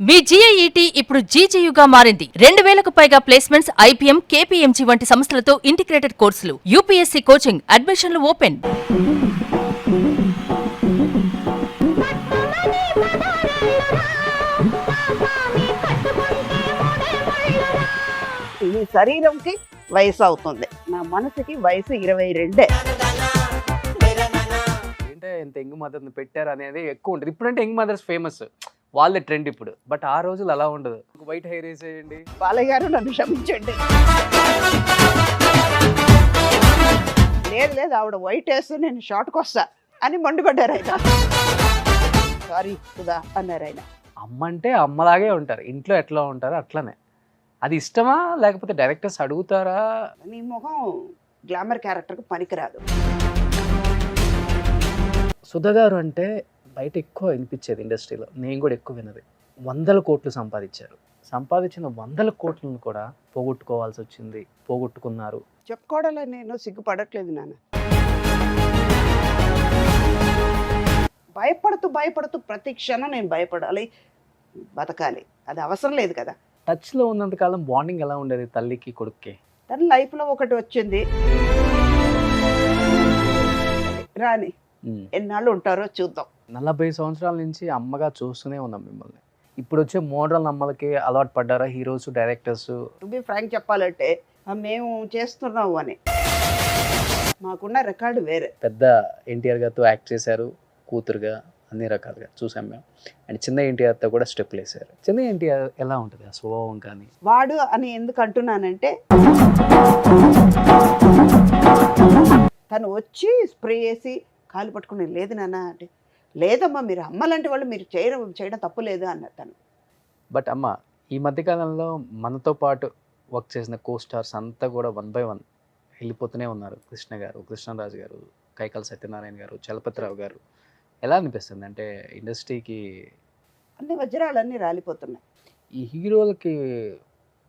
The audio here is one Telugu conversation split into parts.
మీ జీఐఈటీ ఇప్పుడు జీజీయూగా మారింది. 2000కు పైగా ప్లేస్మెంట్స్, ఐపీఎం, కేపీఎంజీ వంటి సంస్థలతో ఇంటిగ్రేటెడ్ కోర్సులు, యూపీఎస్సీ కోచింగ్, అడ్మిషన్లు ఓపెన్. ఈ శరీరంకి వయసు అవుతుంది, నా మనసుకి వయసు 22. అంటే ఎంత యంగ్ మదర్ని పెట్టారు అనేది ఎక్కువ ఉంటుంది. ఇప్పుడంటే యంగ్ మదర్స్ ఫేమస్, వాళ్ళే ట్రెండ్ ఇప్పుడు. బట్ ఆ రోజులు అలా ఉండదు. వైట్ హెయిర్ వేసేయండి. బాలయ్య గారు నన్ను క్షమించండి. లేదు లేదు, ఆవిడ వైట్ వేస్తే నేను షార్ట్కి వస్తా అని మండిపడ్డారు ఆయన. సారీ సుధా అన్నారు ఆయన. అమ్మ అంటే అమ్మలాగే ఉంటారు, ఇంట్లో ఎట్లా ఉంటారో అట్లనే. అది ఇష్టమా లేకపోతే డైరెక్టర్స్ అడుగుతారా? నీ ముఖం గ్లామర్ క్యారెక్టర్కి పనికిరాదు. సుధా గారు అంటే బయట ఎక్కువ వినిపించేది ఇండస్ట్రీలో, నేను కూడా ఎక్కువ విన్నది. 100 కోట్లు సంపాదించారు. సంపాదించిన 100 కోట్లను కూడా పోగొట్టుకోవాల్సి వచ్చింది, పోగొట్టుకున్నారు. చెప్పుకోవడంలో నేను సిగ్గుపడట్లేదు నాన్న. భయపడుతూ ప్రతి క్షణం నేను భయపడాలి, బతకాలి. అది అవసరం లేదు కదా. టచ్లో ఉన్నంతకాలం బాండింగ్ ఎలా ఉండేది తల్లికి కొడుక్కి? తన లైఫ్లో ఒకటి వచ్చింది, రాని ఎన్నాళ్ళు ఉంటారో చూద్దాం. 40 సంవత్సరాల నుంచి అమ్మగా చూస్తూనే ఉన్నాం మిమ్మల్ని. ఇప్పుడు వచ్చే మోడల్ అమ్మలకి అలవాటు పడ్డారా heroes, directors? To be frank చెప్పాలంటే మేము చేస్తున్నాము అని మాకున్న రికార్డు వేరే. పెద్ద ఎన్టీఆర్ గారితో యాక్ట్ చేశారు, కూతురుగా అన్ని రకాలుగా చూసాం మేము. అండ్ చిన్న ఎన్టీఆర్తో కూడా స్టెప్లు వేశారు. చిన్న ఎన్టీఆర్ ఎలా ఉంటుంది ఆ స్వభావం కానీ? వాడు అని ఎందుకు అంటున్నానంటే, తను వచ్చి స్ప్రే వేసి కాలు పట్టుకుని లేదు నాన్న అంటే, లేదమ్మా మీరు అమ్మలాంటి వాళ్ళు, మీరు చేయడం తప్పు లేదు అన్నారు తను. బట్ అమ్మ, ఈ మధ్యకాలంలో మనతో పాటు వర్క్ చేసిన కో స్టార్స్ అంతా కూడా 1 by 1 వెళ్ళిపోతూనే ఉన్నారు. కృష్ణ గారు, కృష్ణరాజు గారు, కైకాల సత్యనారాయణ గారు, చలపతిరావు గారు. ఎలా అనిపిస్తుంది అంటే ఇండస్ట్రీకి అన్ని వజ్రాలన్నీ రాలిపోతున్నాయి. ఈ హీరోలకి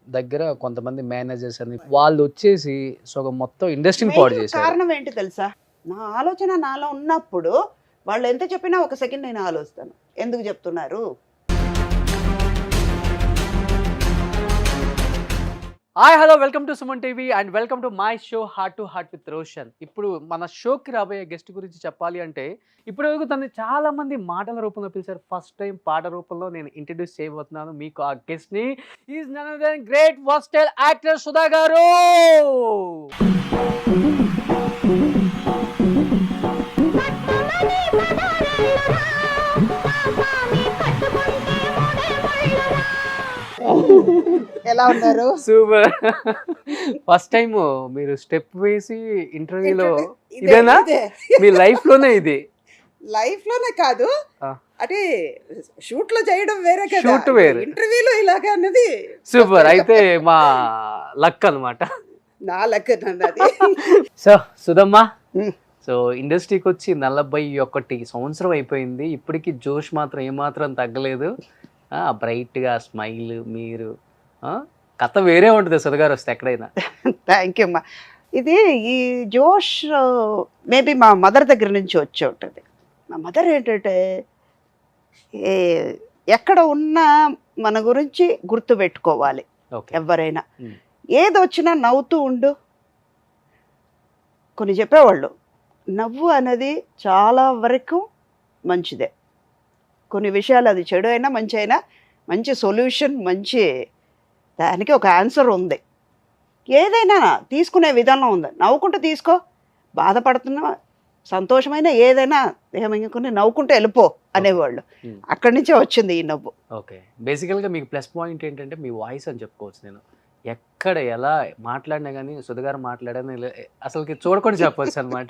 దగ్గర కొంతమంది మేనేజర్స్ అని వాళ్ళు వచ్చేసి సగం మొత్తం ఇండస్ట్రీని పాడు చేశారు. కారణం ఏంటి తెలుసా? నా ఆలోచన నాలో ఉన్నప్పుడు వాళ్ళు ఎంత చెప్పినా ఒక సెకండ్ నేను ఆలోచిస్తాను, ఎందుకు చెప్తున్నారు. Hi hello, welcome to Suman TV and welcome to my show heart to heart with Roshan. ఇప్పుడు మన షోకి రాబోయే గెస్ట్ గురించి చెప్పాలి అంటే, ఇప్పుడు వరకు తను చాలా మంది మాటల రూపంలో పిలిచారు. ఫస్ట్ టైం పాట రూపంలో నేను ఇంట్రడ్యూస్ చేయబోతున్నాను మీకు ఆ గెస్ట్ ని. Is none other than great versatile actor Sudha గారు. ఎలా ఉన్నారు? సూపర్. ఫస్ట్ టైం మీరు స్టెప్ వేసి ఇంటర్వ్యూలో ఇదేనా? మీ లైఫ్ లోనే ఇది? లైఫ్ లోనే కాదు, అంటే షూట్ లో చేయడం వేరే కదా, షూట్ వేరే, ఇంటర్వ్యూలో ఇలాగే అన్నది సూపర్. అయితే మా లక్ అన్నమాట. నా లక్ అన్నది. సో సుధమ్మ, సో ఇండస్ట్రీకి వచ్చి 41 సంవత్సరం అయిపోయింది. ఇప్పటికీ జోష్ మాత్రం ఏమాత్రం తగ్గలేదు. బ్రైట్గా స్మైల్, మీరు కథ వేరే ఉంటుంది సుధా గారు వస్తే ఎక్కడైనా. థ్యాంక్ యూ అమ్మా. ఇది ఈ జోష్ మేబీ మా మదర్ దగ్గర నుంచి వచ్చి ఉంటుంది. మా మదర్ ఏంటంటే, ఎక్కడ ఉన్నా మన గురించి గుర్తు పెట్టుకోవాలి ఎవరైనా. ఏది వచ్చినా నవ్వుతూ ఉండు. కొన్ని చెప్పేవాళ్ళు, నవ్వు అనేది చాలా వరకు మంచిదే. కొన్ని విషయాలు అది చెడు అయినా మంచి అయినా మంచి సొల్యూషన్, మంచి దానికి ఒక ఆన్సర్ ఉంది. ఏదైనా తీసుకునే విధానం ఉంది. నవ్వుకుంటూ తీసుకో, బాధపడుతున్నా సంతోషమైన ఏదైనా ఏమనుకుని నవ్వుకుంటూ వెళ్ళిపో అనేవాళ్ళు. అక్కడి నుంచే వచ్చింది ఈ నవ్వు. ఓకే, బేసికల్గా మీకు ప్లస్ పాయింట్ ఏంటంటే మీ వాయిస్ అని చెప్పుకోవచ్చు. నేను ఎక్కడ ఎలా మాట్లాడినా కానీ సుధా గారు మాట్లాడని అసలుకి చూడకుండా చెప్పవచ్చు అనమాట.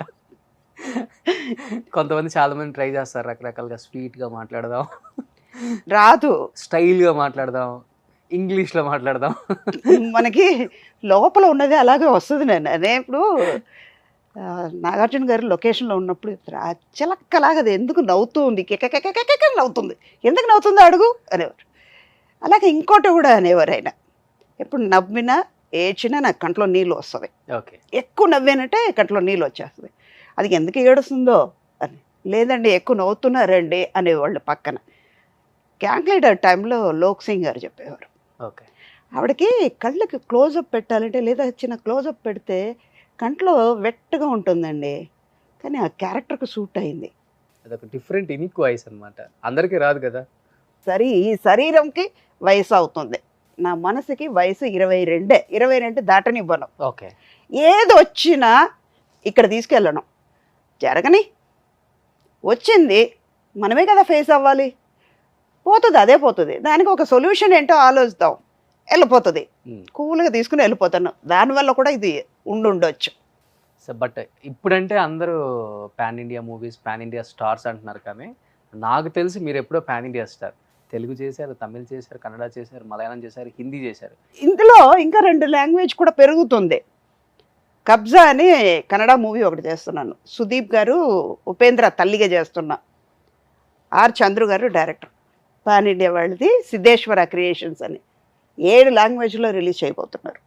కొంతమంది చాలా మంది ట్రై చేస్తారు రకరకాలుగా, స్వీట్గా మాట్లాడదాం, రాదు, స్టైల్గా మాట్లాడదాం, ఇంగ్లీష్లో మాట్లాడదాం. మనకి లోపల ఉన్నది అలాగే వస్తుంది. అదే ఇప్పుడు నాగార్జున గారు లొకేషన్లో ఉన్నప్పుడు చిలక్కలాగా అది ఎందుకు నవ్వుతూ ఉంది, కెక్క నవ్వుతుంది, ఎందుకు నవ్వుతుందో అడుగు అనేవారు. అలాగే ఇంకోటి కూడా అనేవారు ఆయన, ఎప్పుడు నవ్వినా ఏడ్చినా నాకు కంట్లో నీళ్ళు వస్తుంది. ఓకే, ఎక్కువ నవ్వానంటే కంట్లో నీళ్ళు వచ్చేస్తుంది. అది ఎందుకు ఏడుస్తుందో అని. లేదండి ఎక్కువ నవ్వుతున్నారండి అనేవాళ్ళు పక్కన. గ్యాంగ్ లీడర్ టైంలో లోక్ సింగ్ గారు చెప్పేవారు, ఓకే. ఆవిడకి కళ్ళకి క్లోజప్ పెట్టాలంటే లేదా చిన్న క్లోజప్ పెడితే కంట్లో వెట్టగా ఉంటుందండి, కానీ ఆ క్యారెక్టర్కి సూట్ అయింది. అదొక డిఫరెంట్ యూనిక్ వాయిస్ అన్నమాట, అందరికీ రాదు కదా. ఈ శరీరంకి వయసు అవుతుంది, నా మనసుకి వయసు 22 దాటనివ్వను. ఓకే. ఏది వచ్చినా ఇక్కడ తీసుకెళ్ళను, జరగని వచ్చింది మనమే కదా ఫేస్ అవ్వాలి, పోతుంది అదే పోతుంది, దానికి ఒక సొల్యూషన్ ఏంటో ఆలోచిద్దాం, వెళ్ళిపోతుంది, కూల్గా తీసుకుని వెళ్ళిపోతాను. దానివల్ల కూడా ఇది ఉండొచ్చు. సో బట్ ఇప్పుడంటే అందరూ pan India movies, pan India stars అంటున్నారు, కానీ నాకు తెలిసి మీరు ఎప్పుడో పాన్ ఇండియా స్టార్. తెలుగు చేశారు, తమిళ్ చేశారు, కన్నడ చేశారు, మలయాళం చేశారు, హిందీ చేశారు. ఇందులో ఇంకా 2 లాంగ్వేజ్ కూడా పెరుగుతుంది. కబ్జా అని కన్నడ మూవీ ఒకటి చేస్తున్నాను, సుదీప్ గారు ఉపేంద్ర తల్లిగా చేస్తున్నా, ఆర్ చంద్రు గారు డైరెక్టర్, పాన్ ఇండియా వాళ్ళది సిద్ధేశ్వర క్రియేషన్స్ అని 7 లాంగ్వేజ్లో రిలీజ్ చేయబోతున్నారు.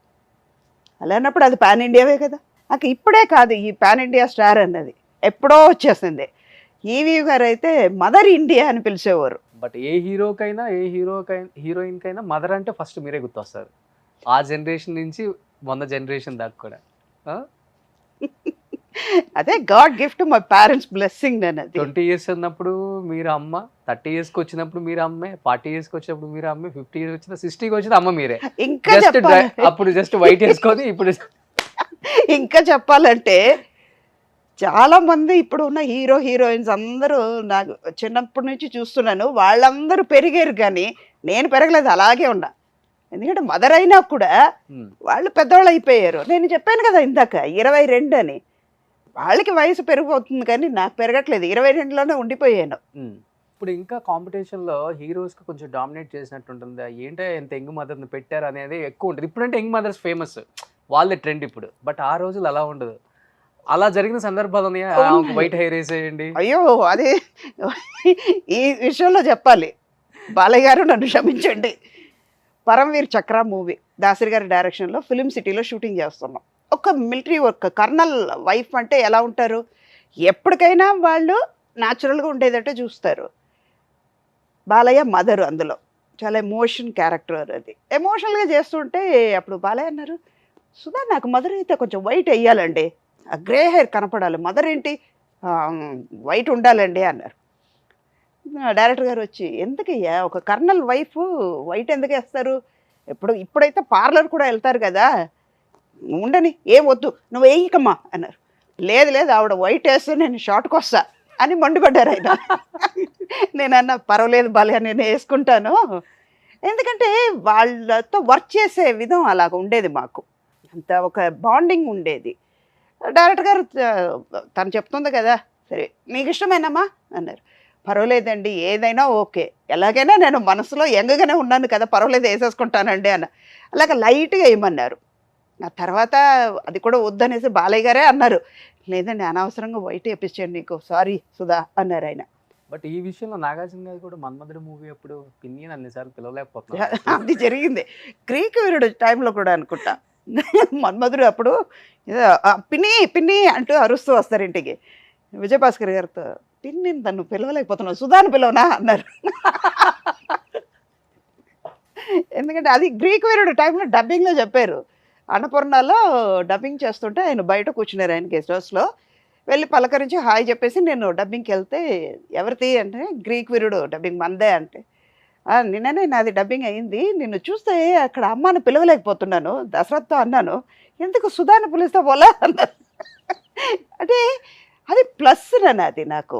అలాన్నప్పుడు అది పాన్ ఇండియావే కదా. నాకు ఇప్పుడే కాదు ఈ పాన్ ఇండియా స్టార్ అన్నది, ఎప్పుడో వచ్చేసింది. ఈవీ గారు అయితే మదర్ ఇండియా అని పిలిచేవారు. బట్ ఏ హీరోకైనా ఏ హీరోయిన్కైనా మదర్ అంటే ఫస్ట్ మీరే గుర్తొస్తారు, ఆ జనరేషన్ నుంచి 100 జనరేషన్ దాకా కూడా. అదే God gift, my parents blessing అన్నది. 20 years ఉన్నప్పుడు మీరు అమ్మ, 30 yearsకి వచ్చినప్పుడు మీరు అమ్మే, 40 yearsకి వచ్చినప్పుడు మీరు అమ్మే, 50 years వచ్చిన 60కి వచ్చిన అమ్మ మీరే. ఇంకా అప్పుడు జస్ట్ వైట్ వేసుకొని ఇప్పుడు ఇంకా చెప్పాలంటే చాలా మంది ఇప్పుడు ఉన్న హీరోయిన్స్ అందరూ నాకు చిన్నప్పటి నుంచి చూస్తున్నాను, వాళ్ళందరూ పెరిగారు కానీ నేను పెరగలేదు, అలాగే ఉన్నా. ఎందుకంటే మదర్ అయినా కూడా వాళ్ళు పెద్దవాళ్ళు అయిపోయారు. నేను చెప్పాను కదా ఇందాక 22 అని, వాళ్ళకి వయసు పెరిగిపోతుంది కానీ నాకు పెరగట్లేదు, 22లోనే ఉండిపోయాను. ఇప్పుడు ఇంకా కాంపిటీషన్లో హీరోస్కి కొంచెం డామినేట్ చేసినట్టు ఉంటుంది, ఏంటో ఎంత యంగ్ మదర్ని పెట్టారు అనేది ఎక్కువ ఉంటుంది. ఇప్పుడంటే యంగ్ మదర్స్ ఫేమస్, వాళ్ళే ట్రెండ్ ఇప్పుడు. బట్ ఆ రోజులు అలా ఉండదు. అలా జరిగిన సందర్భాలు వైట్ హెయిర్ వేసేయండి. అయ్యో, అది ఈ విషయంలో చెప్పాలి, బాలయ్య గారు నన్ను క్షమించండి. పరమవీర్ చక్ర మూవీ దాసరి గారి డైరెక్షన్లో ఫిలిం సిటీలో షూటింగ్ చేస్తున్నాం. ఒక మిలిటరీ వర్క్, కర్నల్ వైఫ్ అంటే ఎలా ఉంటారు, ఎప్పటికైనా వాళ్ళు న్యాచురల్గా ఉండేదట్టే చూస్తారు. బాలయ్య మదరు, అందులో చాలా ఎమోషన్ క్యారెక్టర్, అది ఎమోషనల్గా చేస్తుంటే అప్పుడు బాలయ్య అన్నారు, సుధా నాకు మదర్ అయితే కొంచెం వైట్ వేయాలండి, ఆ గ్రే హెయిర్ కనపడాలి, మదర్ ఏంటి వైట్ ఉండాలండి అన్నారు. డైరెక్టర్ గారు వచ్చి, ఎందుకయ్యా ఒక కర్నల్ వైఫ్ వైట్ ఎందుకు వేస్తారు, ఇప్పుడైతే పార్లర్ కూడా వెళ్తారు కదా, ఉండని, ఏం వద్దు నువ్వు వేయకమ్మా అన్నారు. లేదు ఆవిడ వైట్ వేస్తే నేను షార్ట్కి వస్తా అని మండిపడ్డారు ఆయన. నేనన్నా పర్వాలేదు బాలయ్య, నేను వేసుకుంటాను, ఎందుకంటే వాళ్ళతో వర్క్ చేసే విధం అలాగ ఉండేది, మాకు అంత ఒక బాండింగ్ ఉండేది. డైరెక్టర్ గారు తను చెప్తుంది కదా, సరే మీకు ఇష్టమేనమ్మా అన్నారు. పర్వాలేదండి, ఏదైనా ఓకే, ఎలాగైనా నేను మనసులో యంగ్గానే ఉన్నాను కదా, పర్వాలేదు వేసేసుకుంటానండి అన్న. అలాగ లైట్గా వేయమన్నారు. ఆ తర్వాత అది కూడా వద్దనేసి బాలయ్య గారే అన్నారు, లేదండి అనవసరంగా వైట్ వేపించండి నీకు, సారీ సుధా అన్నారు ఆయన. బట్ ఈ విషయంలో నాగార్జున గారు కూడా మన్మధుడు మూవీ అప్పుడు పిన్ని అన్నిసార్లు పిలవలేకపోతున్నారు. అది జరిగింది గ్రీక్ వీరుడు టైంలో కూడా అనుకుంటా. మన్మధుడు అప్పుడు పిన్ని పిన్ని అంటూ అరుస్తూ వస్తారు ఇంటికి. విజయభాస్కర్ గారితో, పిన్ని తను పిలవలేకపోతున్నావు, సుధాను పిలవనా అన్నారు. ఎందుకంటే అది గ్రీక్ వీరుడు టైంలో డబ్బింగ్లో చెప్పారు. అన్నపూర్ణలో డబ్బింగ్ చేస్తుంటే ఆయన బయట కూర్చున్నారు, ఆయన గెస్ట్ హౌస్లో. వెళ్ళి పలకరించి హాయ్ చెప్పేసి నేను డబ్బింగ్కి వెళ్తే, ఎవరిది అంటే గ్రీక్ వీరుడు డబ్బింగ్ మందే అంటే, నిన్ననే నాది డబ్బింగ్ అయింది, నిన్ను చూస్తే అక్కడ అమ్మని పిలవలేకపోతున్నాను, దశరథ్తో అన్నాను, ఎందుకు సుధాన్ని పిలుస్తా పోలా అన్నారు. అంటే అది ప్లస్ అది నాకు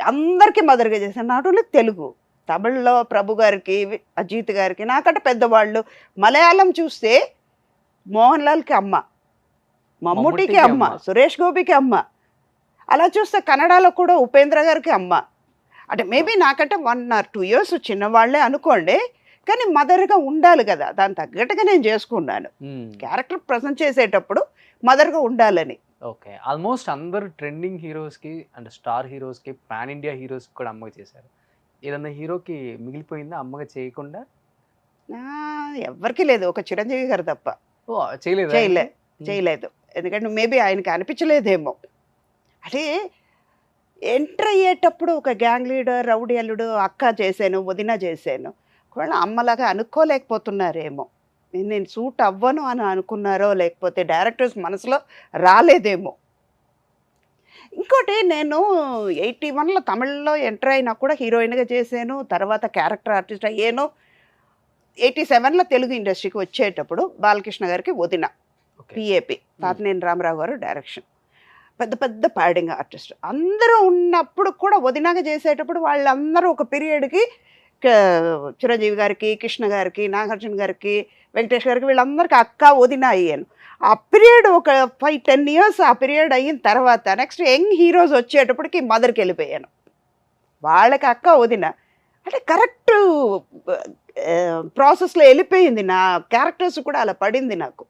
అందరికీ మదర్గా చేశాను. నాట్ ఓన్లీ తెలుగు, తమిళ్లో ప్రభు గారికి, అజిత్ గారికి, నాకంటే పెద్దవాళ్ళు. మలయాళం చూస్తే మోహన్ లాల్కి అమ్మ, మమ్ముటికి అమ్మ, సురేష్ గోపికి అమ్మ. అలా చూస్తే కన్నడలో కూడా ఉపేంద్ర గారికి అమ్మ. అంటే మేబీ నాకంటే 1 or 2 years చిన్నవాళ్లే అనుకోండి, కానీ మదర్గా ఉండాలి కదా, దాని తగ్గట్టుగా నేను చేసుకున్నాను. క్యారెక్టర్ ప్రజెంట్ చేసేటప్పుడు మదర్గా ఉండాలని. ఓకే, ఆల్మోస్ట్ అందరు ట్రెండింగ్ హీరోస్కి అండ్ స్టార్ హీరోస్కి, పాన్ ఇండియా హీరోస్కి కూడా అమ్మగా చేశారు. ఏదన్నా హీరోకి మిగిలిపోయిందా అమ్మగా చేయకుండా? ఎవరికి లేదు, ఒక చిరంజీవి గారు తప్ప. చేయలేదు. ఎందుకంటే మేబీ ఆయనకి అనిపించలేదేమో. అంటే ఎంటర్ అయ్యేటప్పుడు ఒక గ్యాంగ్ లీడర్, రౌడీ అల్లుడు, అక్క చేశాను, వదిన చేశాను. ఒకవేళ అమ్మలాగా అనుకోలేకపోతున్నారేమో. నేను సూట్ అవ్వను అని అనుకున్నారో, లేకపోతే డైరెక్టర్స్ మనసులో రాలేదేమో. ఇంకోటి, నేను 81లో తమిళ్లో ఎంటర్ అయినా కూడా హీరోయిన్గా చేశాను. తర్వాత క్యారెక్టర్ ఆర్టిస్ట్ అయ్యాను. 87లో తెలుగు ఇండస్ట్రీకి వచ్చేటప్పుడు బాలకృష్ణ గారికి వదిన, పిఏపి, తాతినేని రామారావు గారు డైరెక్షన్. పెద్ద పెద్ద ప్యాడింగ్ ఆర్టిస్ట్ అందరూ ఉన్నప్పుడు కూడా వదినగా చేసేటప్పుడు వాళ్ళందరూ ఒక పీరియడ్కి చిరంజీవి గారికి, కృష్ణ గారికి, నాగార్జున గారికి, వెంకటేష్ గారికి, వీళ్ళందరికీ అక్క వదిన అయ్యాను. ఆ పీరియడ్ ఒక 5-10 ఇయర్స్ ఆ పీరియడ్ అయిన తర్వాత నెక్స్ట్ యంగ్ హీరోస్ వచ్చేటప్పటికి మదర్కి వెళ్ళిపోయాను. వాళ్ళకి అక్క వదిన అంటే కరెక్ట్ ప్రాసెస్లో వెళ్ళిపోయింది. నా క్యారెక్టర్స్ కూడా అలా పడింది నాకు.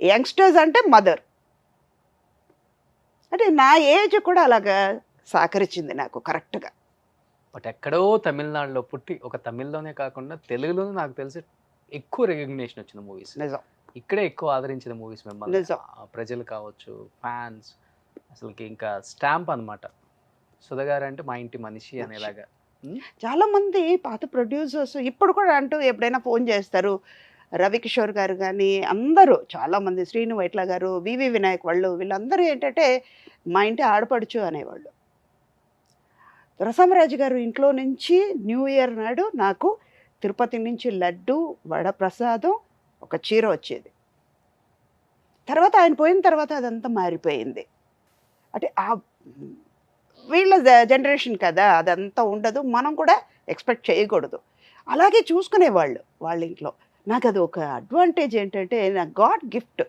యంగ్స్టర్స్ అంటే మదర్ అంటే నా ఏజ్ కూడా అలాగా సహకరించింది నాకు కరెక్ట్గా. బట్ ఎక్కడో తమిళనాడులో పుట్టి ఒక తమిళ్లోనే కాకుండా తెలుగులోనే నాకు తెలిసి ఎక్కువ రికగ్నిషన్ వచ్చిన మూవీస్, నిజం, ఇక్కడే ఎక్కువ ఆదరించిన మూవీస్ మిమ్మల్ని నిజం. ప్రజలు కావచ్చు, ఫ్యాన్స్, అసలుకి ఇంకా స్టాంప్ అనమాట. సుధా గారు అంటే మా ఇంటి మనిషి అనేలాగా. చాలామంది పాత ప్రొడ్యూసర్స్ ఇప్పుడు కూడా అంటూ ఎప్పుడైనా ఫోన్ చేస్తారు. రవికిషోర్ గారు కానీ అందరూ చాలామంది, శ్రీను వైట్ల గారు, వివి వినాయక్ వాళ్ళు, వీళ్ళందరూ ఏంటంటే మా ఇంటి ఆడపడుచు అనేవాళ్ళు. రసమరాజు గారు ఇంట్లో నుంచి న్యూ ఇయర్ నాడు నాకు తిరుపతి నుంచి లడ్డు, వడప్రసాదం, ఒక చీర వచ్చేది. తర్వాత ఆయన పోయిన తర్వాత అదంతా మారిపోయింది. అంటే ఆ వీళ్ళ జనరేషన్ కదా, అదంతా ఉండదు, మనం కూడా ఎక్స్పెక్ట్ చేయకూడదు. అలాగే చూసుకునేవాళ్ళు వాళ్ళ ఇంట్లో. నాకు అది ఒక అడ్వాంటేజ్ ఏంటంటే, నా గాడ్ గిఫ్ట్.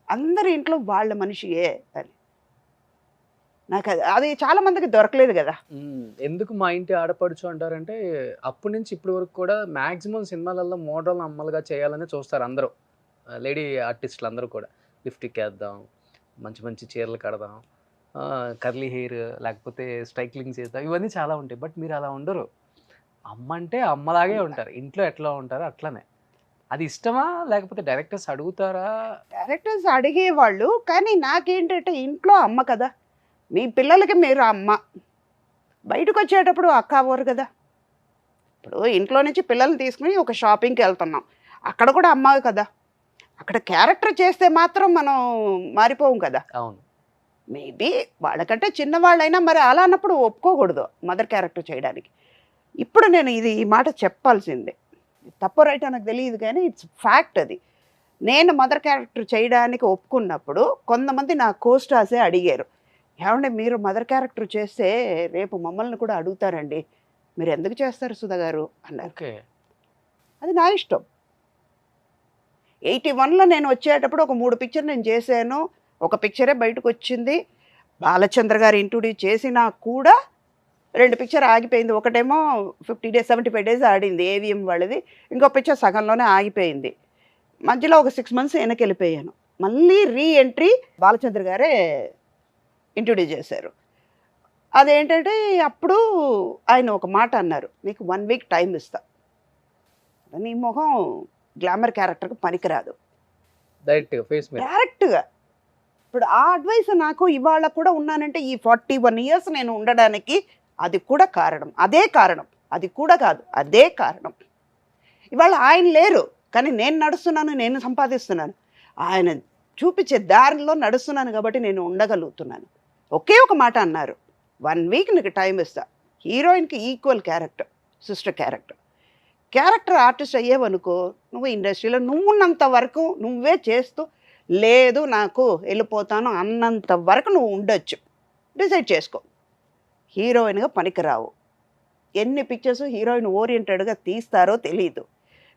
అందరి ఇంట్లో వాళ్ళ మనిషియే అని నాకు అది చాలా మందికి దొరకలేదు కదా. ఎందుకు మా ఇంటి ఆడపడుచు అంటారంటే, అప్పటి నుంచి ఇప్పటి వరకు కూడా మ్యాక్సిమం సినిమాలలో మోడల్ అమ్మలుగా చేయాలని చూస్తారు అందరూ, లేడీ ఆర్టిస్టులు అందరూ కూడా. లిప్స్టిక్ వేద్దాం, మంచి మంచి చీరలు కడదాం, కర్లీ హెయిర్, లేకపోతే స్ట్రైక్లింగ్ చేద్దాం, ఇవన్నీ చాలా ఉంటాయి. బట్ మీరు అలా ఉండరు. అమ్మ అంటే అమ్మలాగే ఉంటారు, ఇంట్లో ఎట్లా ఉంటారో అట్లనే. అది ఇష్టమా, లేకపోతే డైరెక్టర్స్ అడుగుతారా? డైరెక్టర్స్ అడిగేవాళ్ళు, కానీ నాకేంటంటే ఇంట్లో అమ్మ కదా, మీ పిల్లలకి మీరు అమ్మ, బయటకు వచ్చేటప్పుడు అక్క అవ్వరు కదా. ఇప్పుడు ఇంట్లో నుంచి పిల్లల్ని తీసుకుని ఒక షాపింగ్కి వెళ్తున్నాం, అక్కడ కూడా అమ్మ కదా. అక్కడ క్యారెక్టర్ చేస్తే మాత్రం మనం మారిపోం కదా. అవును, మేబీ వాళ్ళకంటే చిన్నవాళ్ళైనా మరి అలా అన్నప్పుడు ఒప్పుకోకూడదు మదర్ క్యారెక్టర్ చేయడానికి. ఇప్పుడు నేను ఈ మాట చెప్పాల్సిందే, తప్పు రైట్ నాకు తెలియదు కానీ ఇట్స్ ఫ్యాక్ట్. అది నేను మదర్ క్యారెక్టర్ చేయడానికి ఒప్పుకున్నప్పుడు కొంతమంది నా కోస్టార్సే అడిగారు, ఏమంటే మీరు మదర్ క్యారెక్టర్ చేస్తే రేపు మమ్మల్ని కూడా అడుగుతారండి, మీరు ఎందుకు చేస్తారు సుధా గారు అన్నారు. అది నా ఇష్టం. 81లో నేను వచ్చేటప్పుడు ఒక 3 పిక్చర్ నేను చేశాను, ఒక పిక్చరే బయటకు వచ్చింది. బాలచంద్ర గారు ఇంట్రొడ్యూస్ చేసినా కూడా 2 పిక్చర్ ఆగిపోయింది. ఒకటేమో 50 days 75 days ఆడింది ఏవిఎం వాళ్ళది, ఇంకో పిక్చర్ సగంలోనే ఆగిపోయింది. మధ్యలో ఒక 6 months వెనక్కి వెళ్ళిపోయాను. మళ్ళీ రీఎంట్రీ బాలచంద్ర గారే ఇంట్రొడ్యూస్ చేశారు. అదేంటంటే అప్పుడు ఆయన ఒక మాట అన్నారు, నీకు 1 week టైం ఇస్తా, నీ మొహం గ్లామర్ క్యారెక్టర్కి పనికిరాదు డైరెక్ట్గా. ఇప్పుడు ఆ అడ్వైస్ నాకు ఇవాళ కూడా ఉన్నానంటే ఈ 41 years నేను ఉండడానికి అది కూడా కారణం, అదే కారణం, అది కూడా కాదు, అదే కారణం. ఇవాళ ఆయన లేరు కానీ నేను నడుస్తున్నాను, నేను సంపాదిస్తున్నాను, ఆయన చూపించే దారిలో నడుస్తున్నాను కాబట్టి నేను ఉండగలుగుతున్నాను. ఒకే ఒక మాట అన్నారు, 1 week నీకు టైం ఇస్తా, హీరోయిన్కి equal character, sister character artist అయ్యేవనుకో నువ్వు ఇండస్ట్రీలో నువ్వున్నంత వరకు నువ్వే చేస్తూ, లేదు నాకు వెళ్ళిపోతాను అన్నంత వరకు నువ్వు ఉండొచ్చు, డిసైడ్ చేసుకో. హీరోయిన్గా పనికిరావు. ఎన్ని పిక్చర్స్ హీరోయిన్ ఓరియంటెడ్గా తీస్తారో తెలియదు.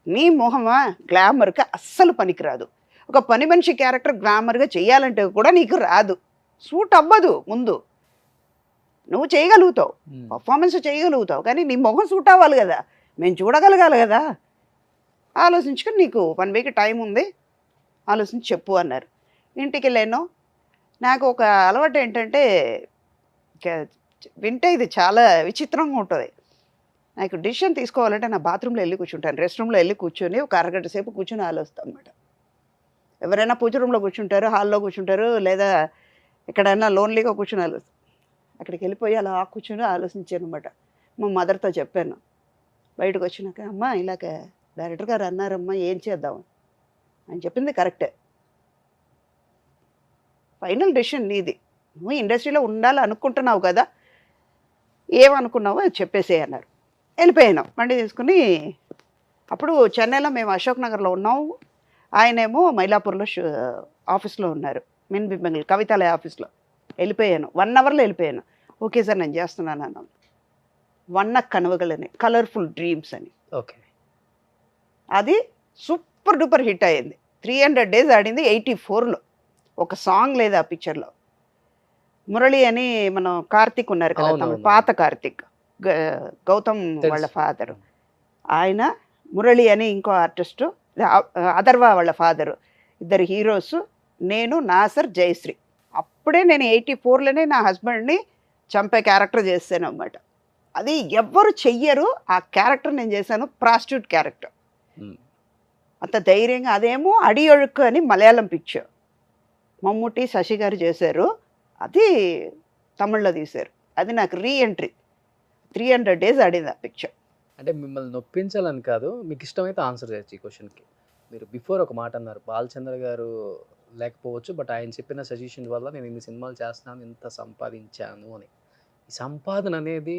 నీ మొహమా గ్లామర్గా అస్సలు పనికిరాదు. ఒక పని మనిషి క్యారెక్టర్ గ్లామర్గా చేయాలంటే కూడా నీకు రాదు, సూట్ అవ్వదు. ముందు నువ్వు చేయగలుగుతావు, పర్ఫార్మెన్స్ చేయగలుగుతావు, కానీ నీ మొహం సూట్ అవ్వాలి కదా, మేము చూడగలగాలి కదా. ఆలోచించుకొని నీకు 1 week టైం ఉంది, ఆలోచించి చెప్పు అన్నారు. ఇంటికి వెళ్ళాను. నాకు ఒక అలవాటు ఏంటంటే, వింటే ఇది చాలా విచిత్రంగా ఉంటుంది, నాకు డిసిషన్ తీసుకోవాలంటే నా బాత్రూంలో వెళ్ళి కూర్చుంటాను, రెస్ట్ రూమ్లో వెళ్ళి కూర్చొని ఒక అరగంట సేపు కూర్చొని ఆలోచిస్తాను అనమాట. ఎవరైనా పూజ రూమ్లో కూర్చుంటారు, హాల్లో కూర్చుంటారు, లేదా ఎక్కడైనా లోన్లీగా కూర్చొని ఆలోచిస్తాను. అక్కడికి వెళ్ళిపోయి అలా కూర్చొని ఆలోచించాను అనమాట. మా మదర్తో చెప్పాను. బయటకు వచ్చినాక అమ్మ ఇలాగ డైరెక్టర్ గారు అన్నారమ్మా ఏం చేద్దాం అని చెప్పింది కరెక్టే. ఫైనల్ డెసిషన్ నీది, నువ్వు ఇండస్ట్రీలో ఉండాలి అనుకుంటున్నావు కదా, ఏమనుకున్నావో అది చెప్పేసే అన్నారు. వెళ్ళిపోయాను బండి తీసుకుని. అప్పుడు చెన్నైలో మేము అశోక్ నగర్లో ఉన్నాము, ఆయనేమో మైలాపూర్లో ఆఫీస్లో ఉన్నారు, మిన్బింబెంగల్ కవితాలయ ఆఫీస్లో. వెళ్ళిపోయాను, 1 అవర్లో వెళ్ళిపోయాను. ఓకే సార్ నేను చేస్తున్నాను అన్నాను. వన్న కనవగలని కలర్ఫుల్ డ్రీమ్స్ అని, ఓకే. అది సూపర్ డూపర్ హిట్ అయింది. 300 days ఆడింది 84లో. ఒక సాంగ్ లేదు ఆ పిక్చర్లో. మురళి అని మనం కార్తీక్ ఉన్నారు కదా, తమిళ పాత కార్తీక్, గౌతమ్ వాళ్ళ ఫాదరు ఆయన, మురళి అని ఇంకో ఆర్టిస్టు, అథర్వ వాళ్ళ ఫాదరు, ఇద్దరు హీరోస్, నేను, నాసర్, జయశ్రీ. అప్పుడే నేను 84లోనే నా హస్బెండ్ని చంపే క్యారెక్టర్ చేశాను అన్నమాట. అది ఎవ్వరు చెయ్యరు ఆ క్యారెక్టర్ నేను చేశాను, ప్రాస్టిట్యూట్ క్యారెక్టర్. అంత ధైర్యంగా. అదేమో అడియొഴുക്ക് అని మలయాళం పిక్చర్, మమ్ముట్టి శశి గారు చేశారు, అది తమిళ్లో తీశారు. అది నాకు రీఎంట్రీ. 300 days ఆడింది ఆ పిక్చర్. అంటే మిమ్మల్ని నొప్పించాలని కాదు, మీకు ఇష్టమైతే ఆన్సర్ చేయొచ్చు ఈ క్వశ్చన్కి. మీరు బిఫోర్ ఒక మాట అన్నారు, బాలచంద్ర గారు లేకపోవచ్చు, బట్ ఆయన చెప్పిన సజెషన్ వల్ల నేను ఇన్ని సినిమాలు చేస్తున్నాను, ఇంత సంపాదించాను అని. ఈ సంపాదన అనేది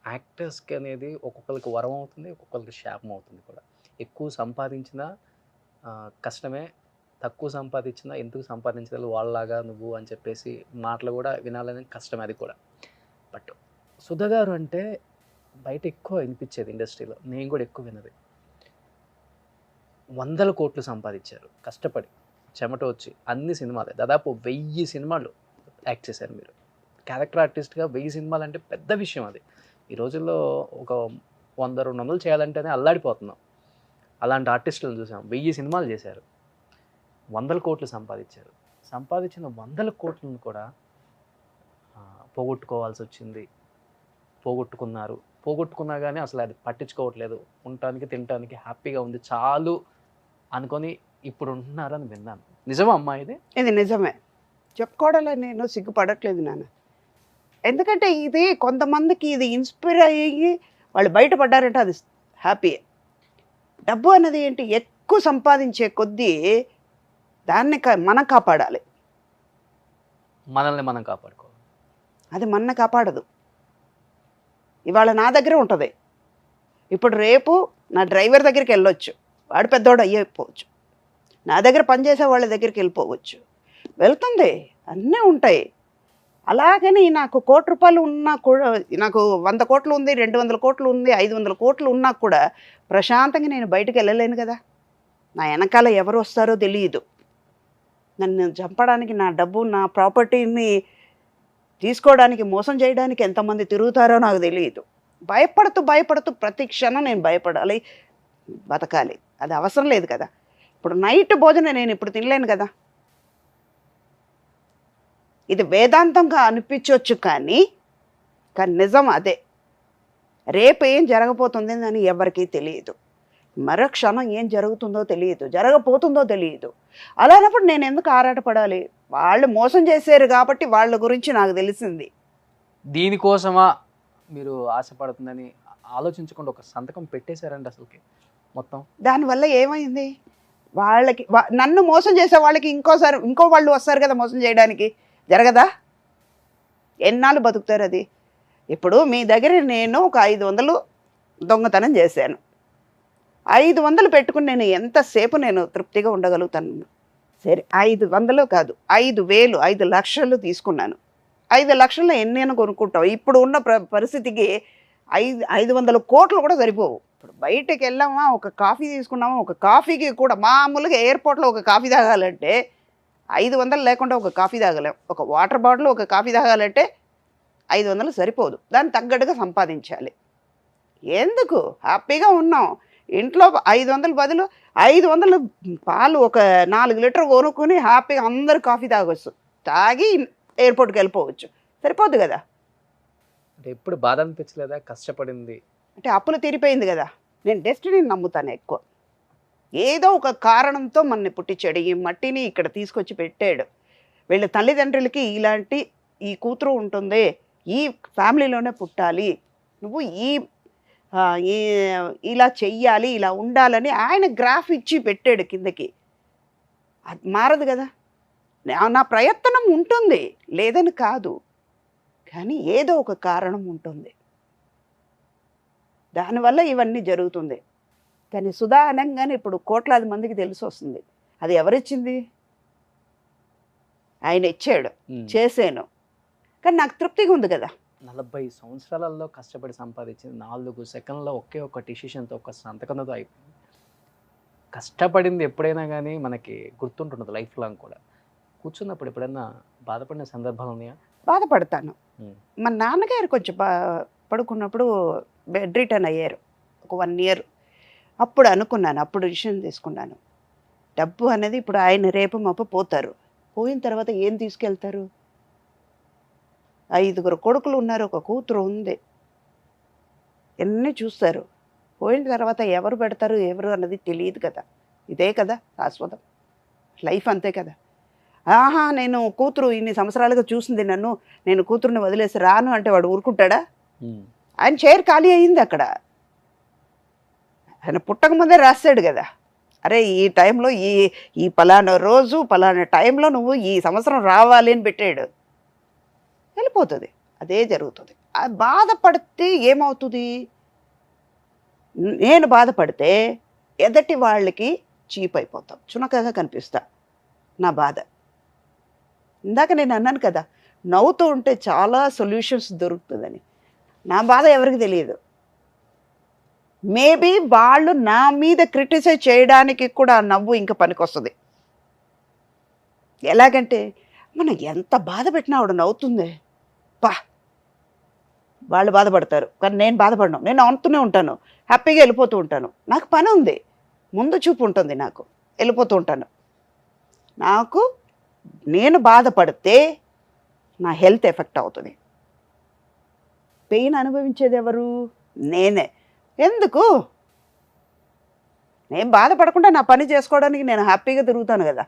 యాక్టర్స్కి అనేది ఒక్కొక్కరికి వరం అవుతుంది, ఒక్కొక్కరికి శాపం అవుతుంది కూడా. ఎక్కువ సంపాదించినా కష్టమే, తక్కువ సంపాదించినా ఎందుకు సంపాదించగలవు వాళ్ళలాగా నువ్వు అని చెప్పేసి మాటలు కూడా వినాలని కష్టమే అది కూడా. బట్ సుధా గారు అంటే బయట ఎక్కువ వినిపించేది ఇండస్ట్రీలో, నేను కూడా ఎక్కువ విన్నది. 100 కోట్లు సంపాదించారు కష్టపడి, చెమట వచ్చి, అన్ని సినిమాలే, దాదాపు 1000 సినిమాలు యాక్ట్ చేశారు మీరు. క్యారెక్టర్ ఆర్టిస్ట్గా 1000 సినిమాలు అంటే పెద్ద విషయం అది. ఈ రోజుల్లో ఒక 100-200 చేయాలంటేనే అల్లాడిపోతున్నాం. అలాంటి ఆర్టిస్టులను చూసాం, 1000 సినిమాలు చేశారు, 100 కోట్లు సంపాదించారు. సంపాదించిన 100 కోట్లను కూడా పోగొట్టుకోవాల్సి వచ్చింది, పోగొట్టుకున్నారు. పోగొట్టుకున్నా కానీ అసలు అది పట్టించుకోవట్లేదు, ఉండటానికి తినటానికి హ్యాపీగా ఉంది చాలు అనుకొని ఇప్పుడు ఉంటున్నారని విన్నాను. నిజమా అమ్మా ఇది? ఇది నిజమే, చెప్పుకోవడంలో నేను సిగ్గుపడట్లేదు నాన్న. ఎందుకంటే ఇది కొంతమందికి ఇది ఇన్స్పైర్ అయ్యి వాళ్ళు బయటపడ్డారంటే అది హ్యాపీ. డబ్బు అన్నది ఏంటి, ఎక్కువ సంపాదించే కొద్దీ దాన్ని మనం కాపాడాలి, మనల్ని మనం కాపాడుకోవాలి. అది మన కాపాడదు. ఇవాళ నా దగ్గర ఉంటుంది, ఇప్పుడు రేపు నా డ్రైవర్ దగ్గరికి వెళ్ళొచ్చు, వాడు పెద్దవాడు అయ్యిపోవచ్చు, నా దగ్గర పనిచేసే వాళ్ళ దగ్గరికి వెళ్ళిపోవచ్చు, వెళ్తుంది, అన్నీ ఉంటాయి. అలాగని నాకు ₹1 ఉన్నా కూడా, నాకు 100 కోట్లు ఉంది, 200 కోట్లు ఉంది, 500 కోట్లు ఉన్నా కూడా ప్రశాంతంగా నేను బయటకు వెళ్ళలేను కదా. నా వెనకాల ఎవరు వస్తారో తెలియదు, నన్ను చంపడానికి, నా డబ్బు, నా ప్రాపర్టీని తీసుకోవడానికి, మోసం చేయడానికి ఎంతమంది తిరుగుతారో నాకు తెలియదు. భయపడుతూ ప్రతి క్షణం నేను భయపడాలి, బతకాలి. అది అవసరం లేదు కదా. ఇప్పుడు నైట్ భోజనం నేను ఇప్పుడు తినలేను కదా. ఇది వేదాంతంగా అనిపించవచ్చు కానీ నిజం అదే. రేపు ఏం జరగబోతుంది అని ఎవరికీ తెలియదు, మరో క్షణం ఏం జరుగుతుందో తెలియదు, జరగబోతుందో తెలియదు. అలానప్పుడు నేను ఎందుకు ఆరాటపడాలి? వాళ్ళు మోసం చేశారు కాబట్టి వాళ్ళ గురించి నాకు తెలిసింది. దీనికోసమా మీరు ఆశపడుతుందని ఆలోచించకుండా ఒక సంతకం పెట్టేశారండి అసలుకి మొత్తం. దానివల్ల ఏమైంది? వాళ్ళకి నన్ను మోసం చేసే వాళ్ళకి ఇంకో వాళ్ళు వస్తారు కదా మోసం చేయడానికి, జరగదా? ఎన్నాళ్ళు బతుకుతారు అది? ఇప్పుడు మీ దగ్గర నేను ఒక 500 దొంగతనం చేశాను, 500 పెట్టుకుని నేను ఎంతసేపు నేను తృప్తిగా ఉండగలుగుతాను? సరే, 500 కాదు, 5,000, 5 లక్షలు తీసుకున్నాను. 5 లక్షల్లో ఎన్నైనా కొనుక్కుంటావు. ఇప్పుడు ఉన్న పరిస్థితికి 500 కోట్లు కూడా సరిపోవు. ఇప్పుడు బయటకు వెళ్ళామా, ఒక కాఫీ తీసుకున్నామా, ఒక కాఫీకి కూడా మామూలుగా ఎయిర్పోర్ట్లో ఒక కాఫీ తాగాలంటే 500 లేకుండా ఒక కాఫీ తాగలేం. ఒక వాటర్ బాటిల్, ఒక కాఫీ తాగాలంటే 500 సరిపోదు, దాన్ని తగ్గట్టుగా సంపాదించాలి. ఎందుకు? హ్యాపీగా ఉన్నాం ఇంట్లో. 500 బదులు 500 పాలు ఒక 4 లీటర్ కొనుక్కొని హ్యాపీగా అందరూ కాఫీ తాగొచ్చు, తాగి ఎయిర్పోర్ట్కి వెళ్ళిపోవచ్చు, సరిపోద్దు కదా. అంటే ఎప్పుడు బాధ అనిపించలేదా కష్టపడింది? అంటే అప్పులు తీరిపోయింది కదా. నేను డెస్టినీని నమ్ముతాను ఎక్కువ. ఏదో ఒక కారణంతో మనని పుట్టించాడు, ఈ మట్టిని ఇక్కడ తీసుకొచ్చి పెట్టాడు. వీళ్ళ తల్లిదండ్రులకి ఈ కూతురు ఉంటుంది ఈ ఫ్యామిలీలోనే పుట్టాలి, నువ్వు ఆ, ఈ ఇలా చెయ్యాలి, ఇలా ఉండాలని ఆయన గ్రాఫ్ ఇచ్చి పెట్టాడు కిందకి. అది మారదు కదా. నా ప్రయత్నం ఉంటుంది, లేదని కాదు, కానీ ఏదో ఒక కారణం ఉంటుంది, దానివల్ల ఇవన్నీ జరుగుతుంది. కానీ సుధా అనగానే ఇప్పుడు కోట్లాది మందికి తెలిసి వస్తుంది. అది ఎవరిచ్చింది? ఆయన ఇచ్చాడు, చేసాను, కానీ నాకు తృప్తిగా ఉంది కదా. 40 సంవత్సరాలలో కష్టపడి సంపాదించింది 4 సెకండ్లో ఒకే ఒక డిసిషన్తో, ఒక సంతకంతో అయిపోయింది. కష్టపడింది ఎప్పుడైనా కానీ మనకి గుర్తుంటుంటుంది లైఫ్ లాంగ్ కూడా. కూర్చున్నప్పుడు ఎప్పుడైనా బాధపడిన సందర్భాలు ఉన్నాయా? బాధపడతాను. మా నాన్నగారు కొంచెం పడుకున్నప్పుడు బెడ్ రిటర్న్ అయ్యారు ఒక 1 year. అప్పుడు అనుకున్నాను, అప్పుడు డిసిషన్ తీసుకున్నాను, డబ్బు అనేది ఇప్పుడు ఆయన రేపు మాపు పోతారు, పోయిన తర్వాత ఏం తీసుకెళ్తారు? 5 కొడుకులు ఉన్నారు, ఒక కూతురు ఉంది, ఎన్ని చూస్తారు, పోయిన తర్వాత ఎవరు పెడతారు ఎవరు అన్నది తెలియదు కదా. ఇదే కదా శాశ్వతం, లైఫ్ అంతే కదా. ఆహా, నేను కూతురు ఇన్ని సంవత్సరాలుగా చూసింది నన్ను, నేను కూతురుని వదిలేసి రాను అంటే వాడు ఊరుకుంటాడా? ఆయన చైర్ ఖాళీ అయింది అక్కడ, ఆయన పుట్టక ముందే రాస్తాడు కదా, అరే ఈ టైంలో ఈ పలానా రోజు పలానా టైంలో నువ్వు ఈ సంవత్సరం రావాలి అని పెట్టాడు, వెళ్ళిపోతుంది, అదే జరుగుతుంది. బాధపడితే ఏమవుతుంది? నేను బాధపడితే ఎదటి వాళ్ళకి చీప్ అయిపోతాం, చునకగా కనిపిస్తా. నా బాధ ఇందాక నేను అన్నాను కదా, నవ్వుతూ ఉంటే చాలా సొల్యూషన్స్ దొరుకుతుందని. నా బాధ ఎవరికి తెలియదు. మేబీ వాళ్ళు నా మీద క్రిటిసైజ్ చేయడానికి కూడా నవ్వు ఇంకా పనికొస్తుంది. ఎలాగంటే మనం ఎంత బాధ పెట్టినా ఆవిడ నవ్వుతుంది, పా వాళ్ళు బాధపడతారు, కానీ నేను బాధపడను, నేను నవ్వుతూనే ఉంటాను, హ్యాపీగా వెళ్ళిపోతూ ఉంటాను. నాకు పని ఉంది, ముందు చూపు ఉంటుంది, నాకు వెళ్ళిపోతూ ఉంటాను. నేను బాధపడితే నా హెల్త్ ఎఫెక్ట్ అవుతుంది. పెయిన్ అనుభవించేది ఎవరు? నేనే. ఎందుకు? నేను బాధపడకుండా నా పని చేసుకోవడానికి నేను హ్యాపీగా తిరుగుతాను కదా.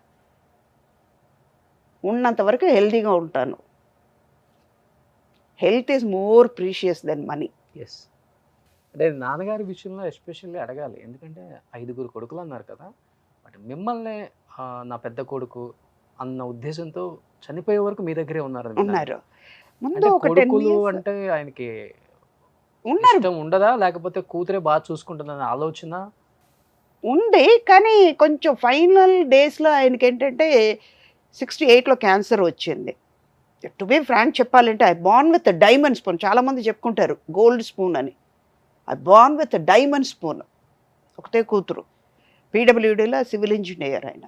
ఉన్నంతవరకు హెల్తీగా ఉంటాను. Health is more precious than money. Yes, అంటే నాన్నగారి విషయంలో ఎస్పెషల్లీ అడగాలి, ఎందుకంటే 5 కొడుకులు అన్నారు కదా, బట్ మిమ్మల్ని నా పెద్ద కొడుకు అన్న ఉద్దేశంతో చనిపోయే వరకు మీ దగ్గరే ఉన్నారు. ముందు ఒక 10 కొడుకులు years అంటే ఆయనకి ఉన్నారు, ఇష్టం ఉండదా, లేకపోతే కూతురే బాగా చూసుకుంటుందన్న ఆలోచన ఉంది. కానీ కొంచెం ఫైనల్ డేస్లో ఆయనకి ఏంటంటే 68లో క్యాన్సర్ వచ్చింది. టు బీ ఫ్రాంక్ చెప్పాలంటే I born with diamond spoon. చాలామంది చెప్పుకుంటారు గోల్డ్ స్పూన్ అని. I born with diamond spoon. ఒకటే కూతురు, పీడబ్ల్యూడీలో సివిల్ ఇంజనీర్. ఆయన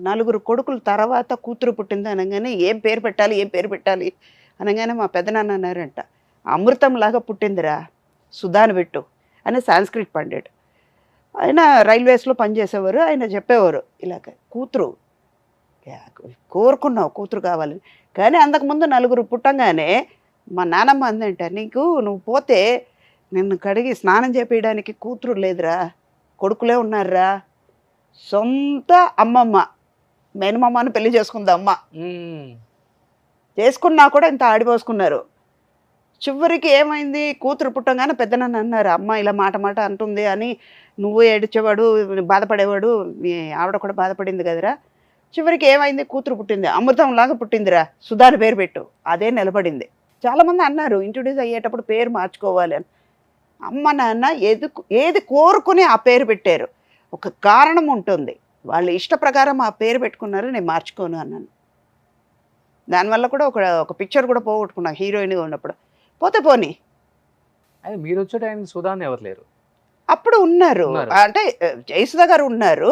4 కొడుకుల తర్వాత కూతురు పుట్టింది అనగానే ఏం పేరు పెట్టాలి అనగానే మా పెద్దనాన్న అన్నారంట, అమృతంలాగా పుట్టిందిరా, సుధాని పెట్టు అని సాంస్క్రిట్ పండిట్. ఆయన రైల్వేస్లో పనిచేసేవారు. ఆయన చెప్పేవారు ఇలాగ, కూతురు కోరుకున్నావు కూతురు కావాలని. కానీ అంతకుముందు 4 పుట్టంగానే మా నానమ్మ అందంట, నువ్వు పోతే నిన్ను కడిగి స్నానం చేపించడానికి కూతురు లేదురా, కొడుకులే ఉన్నారా. సొంత అమ్మమ్మ మేనమామని పెళ్లి చేసుకుంది అమ్మ, చేసుకున్నా కూడా ఇంత ఆడిపోసుకున్నారు. చివరికి ఏమైంది, కూతురు పుట్టంగానే పెద్దనన్ను అన్నారు, అమ్మ ఇలా మాట అంటుంది అని, నువ్వు ఏడ్చేవాడు బాధపడేవాడు, మీ ఆవిడ కూడా బాధపడింది కదరా. చివరికి ఏమైంది, కూతురు పుట్టింది, అమృతంలాగా పుట్టిందిరా, సుధాని పేరు పెట్టు. అదే నిలబడింది. చాలామంది అన్నారు ఇంట్రొడ్యూస్ అయ్యేటప్పుడు పేరు మార్చుకోవాలి అని. అమ్మ నాన్న ఏది కోరుకుని ఆ పేరు పెట్టారు, ఒక కారణం ఉంటుంది, వాళ్ళ ఇష్ట ప్రకారం ఆ పేరు పెట్టుకున్నారు, నేను మార్చుకోను అన్నాను. దానివల్ల కూడా ఒక పిక్చర్ కూడా పోగొట్టుకున్నా హీరోయిన్గా ఉన్నప్పుడు. పోతే పోనీ, అది మీరు వచ్చే టైంకి సుధాని ఎవరు లేరు, అప్పుడు ఉన్నారు. అంటే జయసుధ గారు ఉన్నారు,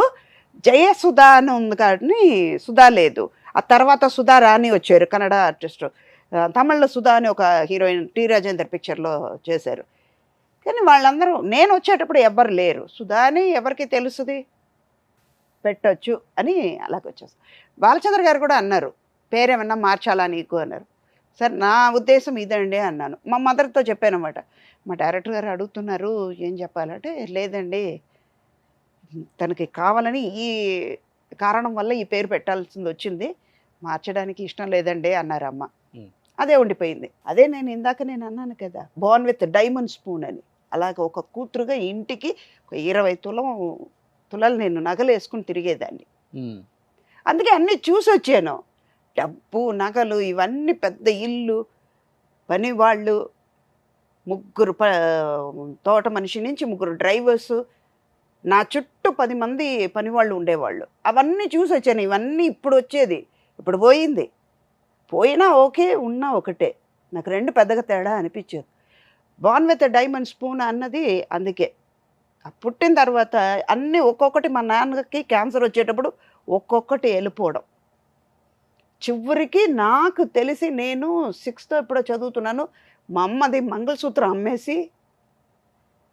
జయసుధా అని ఉంది కానీ సుధా లేదు. ఆ తర్వాత సుధా రాణి వచ్చారు, కన్నడ ఆర్టిస్ట్. తమిళ్లో సుధా అని ఒక హీరోయిన్ టి రాజేందర్ పిక్చర్లో చేశారు. కానీ వాళ్ళందరూ నేను వచ్చేటప్పుడు ఎవ్వరు లేరు. సుధాని ఎవరికి తెలుస్తుంది, పెట్టొచ్చు అని అలాగొచ్చేస్తాను. బాలచంద్ర గారు కూడా అన్నారు, పేరేమన్నా మార్చాలా నీకు అన్నారు. సార్ నా ఉద్దేశం ఇదండి అన్నాను. మా మదర్తో చెప్పాను అన్నమాట. మా డైరెక్టర్ గారు అడుగుతున్నారు ఏం చెప్పాలంటే, లేదండి తనకి కావాలని ఈ కారణం వల్ల ఈ పేరు పెట్టాల్సింది వచ్చింది, మార్చడానికి ఇష్టం లేదండి అన్నారు అమ్మ. అదే ఉండిపోయింది. అదే నేను ఇందాక అన్నాను కదా, బోర్న్ విత్ డైమండ్ స్పూన్ అని. అలాగ ఒక కూతురుగా ఇంటికి ఒక 20 తులాలు నేను నగలు వేసుకుని తిరిగేదాన్ని. అందుకే అన్నీ చూసొచ్చాను. డబ్బు, నగలు, ఇవన్నీ, పెద్ద ఇల్లు, పని వాళ్ళు, 3 తోట మనిషి నుంచి 3 డ్రైవర్సు, నా చుట్టూ 10 మంది పనివాళ్ళు ఉండేవాళ్ళు. అవన్నీ చూసొచ్చాను. ఇవన్నీ ఇప్పుడు వచ్చేది, ఇప్పుడు పోయింది. పోయినా ఓకే, ఉన్నా ఒకటే. నాకు 2 పెద్దగా తేడా అనిపించేది. బోర్న్ విత్ డైమండ్ స్పూన్ అన్నది అందుకే. పుట్టిన తర్వాత అన్నీ ఒక్కొక్కటి, మా నాన్నకి క్యాన్సర్ వచ్చేటప్పుడు ఒక్కొక్కటి వెళ్ళిపోవడం. చివరికి నాకు తెలిసి నేను 6th ఎప్పుడో చదువుతున్నాను, మా అమ్మది మంగళసూత్రం అమ్మేసి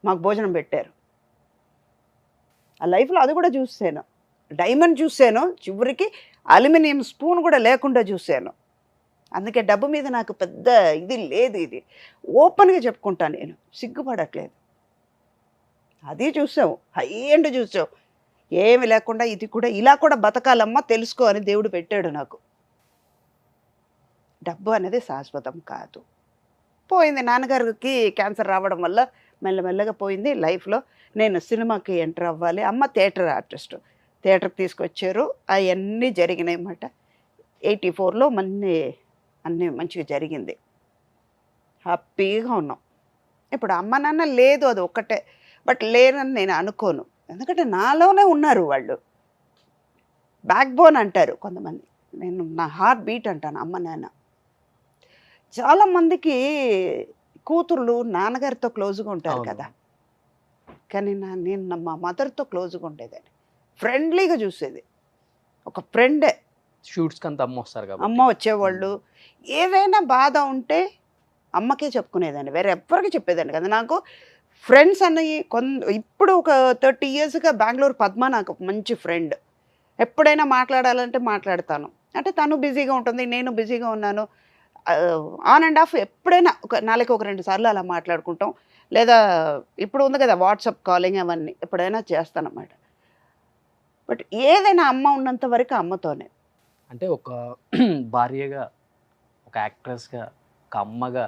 మాకు భోజనం పెట్టారు. ఆ లైఫ్లో అది కూడా చూసాను. డైమండ్ చూశాను, చివరికి అల్యూమినియం స్పూన్ కూడా లేకుండా చూశాను. అందుకే డబ్బు మీద నాకు పెద్ద ఇది లేదు. ఇది ఓపెన్గా చెప్పుకుంటాను, నేను సిగ్గుపడట్లేదు. అది చూసావు, హై ఎండ్ చూసావు, ఏమి లేకుండా ఇది కూడా ఇలా కూడా బతకాలమ్మా తెలుసుకో అని దేవుడు పెట్టాడు నాకు. డబ్బు అనేది శాశ్వతం కాదు. పోయింది. నాన్నగారికి క్యాన్సర్ రావడం వల్ల మెల్లమెల్లగా పోయింది లైఫ్లో. నేను సినిమాకి ఎంటర్ అవ్వాలి. అమ్మ థియేటర్ ఆర్టిస్ట్, థియేటర్కి తీసుకొచ్చారు. అవన్నీ జరిగినాయి అన్నమాట. 84లో అన్నీ మంచిగా జరిగింది. హ్యాపీగా ఉన్నాం. ఇప్పుడు అమ్మ నాన్న లేదు, అది ఒక్కటే. బట్ లేనని నేను అనుకోను, ఎందుకంటే నాలోనే ఉన్నారు వాళ్ళు. బ్యాక్ బోన్ అంటారు కొంతమంది, నేను నా హార్ట్ బీట్ అంటాను అమ్మ నాన్న. చాలామందికి కూతుర్లు నాన్నగారితో క్లోజ్గా ఉంటారు కదా, కానీ నేను మా మదర్తో క్లోజ్గా ఉండేదాన్ని. ఫ్రెండ్లీగా చూసేది, ఒక ఫ్రెండే. షూట్స్కి అంత అమ్మ వస్తారు కాబట్టి అమ్మ వచ్చేవాళ్ళు. ఏదైనా బాధ ఉంటే అమ్మకే చెప్పుకునేదాన్ని, వేరే ఎవ్వరికి చెప్పేదాన్ని కదా. నాకు ఫ్రెండ్స్ అన్నవి ఇప్పుడు ఒక 30 yearsగా బెంగళూరు పద్మ నాకు మంచి ఫ్రెండ్. ఎప్పుడైనా మాట్లాడాలంటే మాట్లాడతాను. అంటే తను బిజీగా ఉంటుంది, నేను బిజీగా ఉన్నాను. ఆన్ అండ్ ఆఫ్ ఎప్పుడైనా ఒక 2 సార్లు అలా మాట్లాడుకుంటాం. లేదా ఇప్పుడు ఉంది కదా వాట్సాప్ కాలింగ్, అవన్నీ ఎప్పుడైనా చేస్తానన్నమాట. బట్ ఏదైనా అమ్మ ఉన్నంత వరకు అమ్మతోనే. అంటే ఒక భార్యగా, ఒక యాక్ట్రెస్గా, ఒక అమ్మగా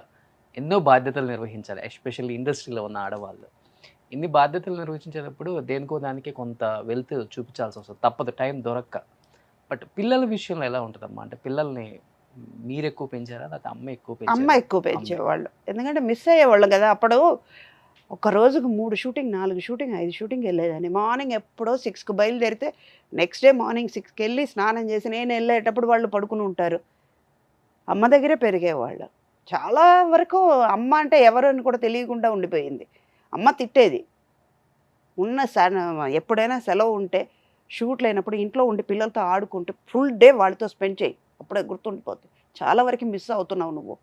ఎన్నో బాధ్యతలు నిర్వహించాలి. ఎస్పెషల్లీ ఇండస్ట్రీలో ఉన్న ఆడవాళ్ళు ఇన్ని బాధ్యతలు నిర్వహించేటప్పుడు దేనికో దానికి కొంత వెల్త్ చూపించాల్సి వస్తుంది, తప్పదు, టైం దొరక్క. బట్ పిల్లల విషయంలో ఎలా ఉంటుందమ్మా? అంటే పిల్లల్ని మీరు ఎక్కువ పెంచారా, లేకపోతే అమ్మ ఎక్కువ పెంచారా? అమ్మ ఎక్కువ పెంచేవాళ్ళు, ఎందుకంటే మిస్ అయ్యేవాళ్ళం కదా. అప్పుడు ఒక రోజుకు 3 షూటింగ్, 4 షూటింగ్, 5 షూటింగ్ వెళ్ళేదాన్ని. మార్నింగ్ ఎప్పుడో 6కి బయలుదేరితే నెక్స్ట్ డే మార్నింగ్ 6కి వెళ్ళి స్నానం చేసి నేను వెళ్ళేటప్పుడు వాళ్ళు పడుకుని ఉంటారు. అమ్మ దగ్గరే పెరిగేవాళ్ళు. చాలా వరకు అమ్మ అంటే ఎవరు అని కూడా తెలియకుండా ఉండిపోయింది. అమ్మ తిట్టేది. ఎప్పుడైనా సెలవు ఉంటే, షూట్ లేనప్పుడు ఇంట్లో ఉండి పిల్లలతో ఆడుకుంటే ఫుల్ డే వాళ్ళతో స్పెండ్ చేయి, అప్పుడే గుర్తుండిపోతుంది. చాలా వరకు మిస్ అవుతున్నావు నువ్వు,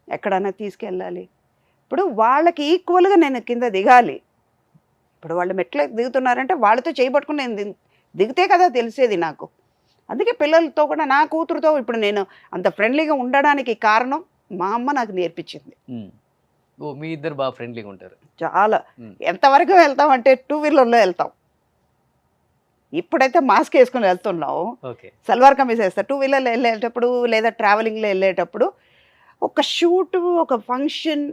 ఎక్కడైనా తీసుకెళ్ళాలి. ఇప్పుడు వాళ్ళకి ఈక్వల్గా నేను కింద దిగాలి. ఇప్పుడు వాళ్ళు మెట్లు దిగుతున్నారంటే వాళ్ళతో చేయబట్టుకుని నేను దిగితే కదా తెలిసేది నాకు. అందుకే పిల్లలతో కూడా, నా కూతురుతో ఇప్పుడు నేను అంత ఫ్రెండ్లీగా ఉండడానికి కారణం మా అమ్మ నాకు నేర్పించింది. మీ ఇద్దరు బాగా ఫ్రెండ్లీగా ఉంటారు. చాలా. ఎంతవరకు వెళ్తాం అంటే 2 వీలర్లో వెళ్తాం. ఇప్పుడైతే మాస్క్ వేసుకుని వెళ్తున్నావు, సల్వార్ కమీజ్ వేస్తా. 2 వీలర్లో వెళ్ళేటప్పుడు లేదా ట్రావెలింగ్లో వెళ్ళేటప్పుడు ఒక షూట్, ఒక ఫంక్షన్,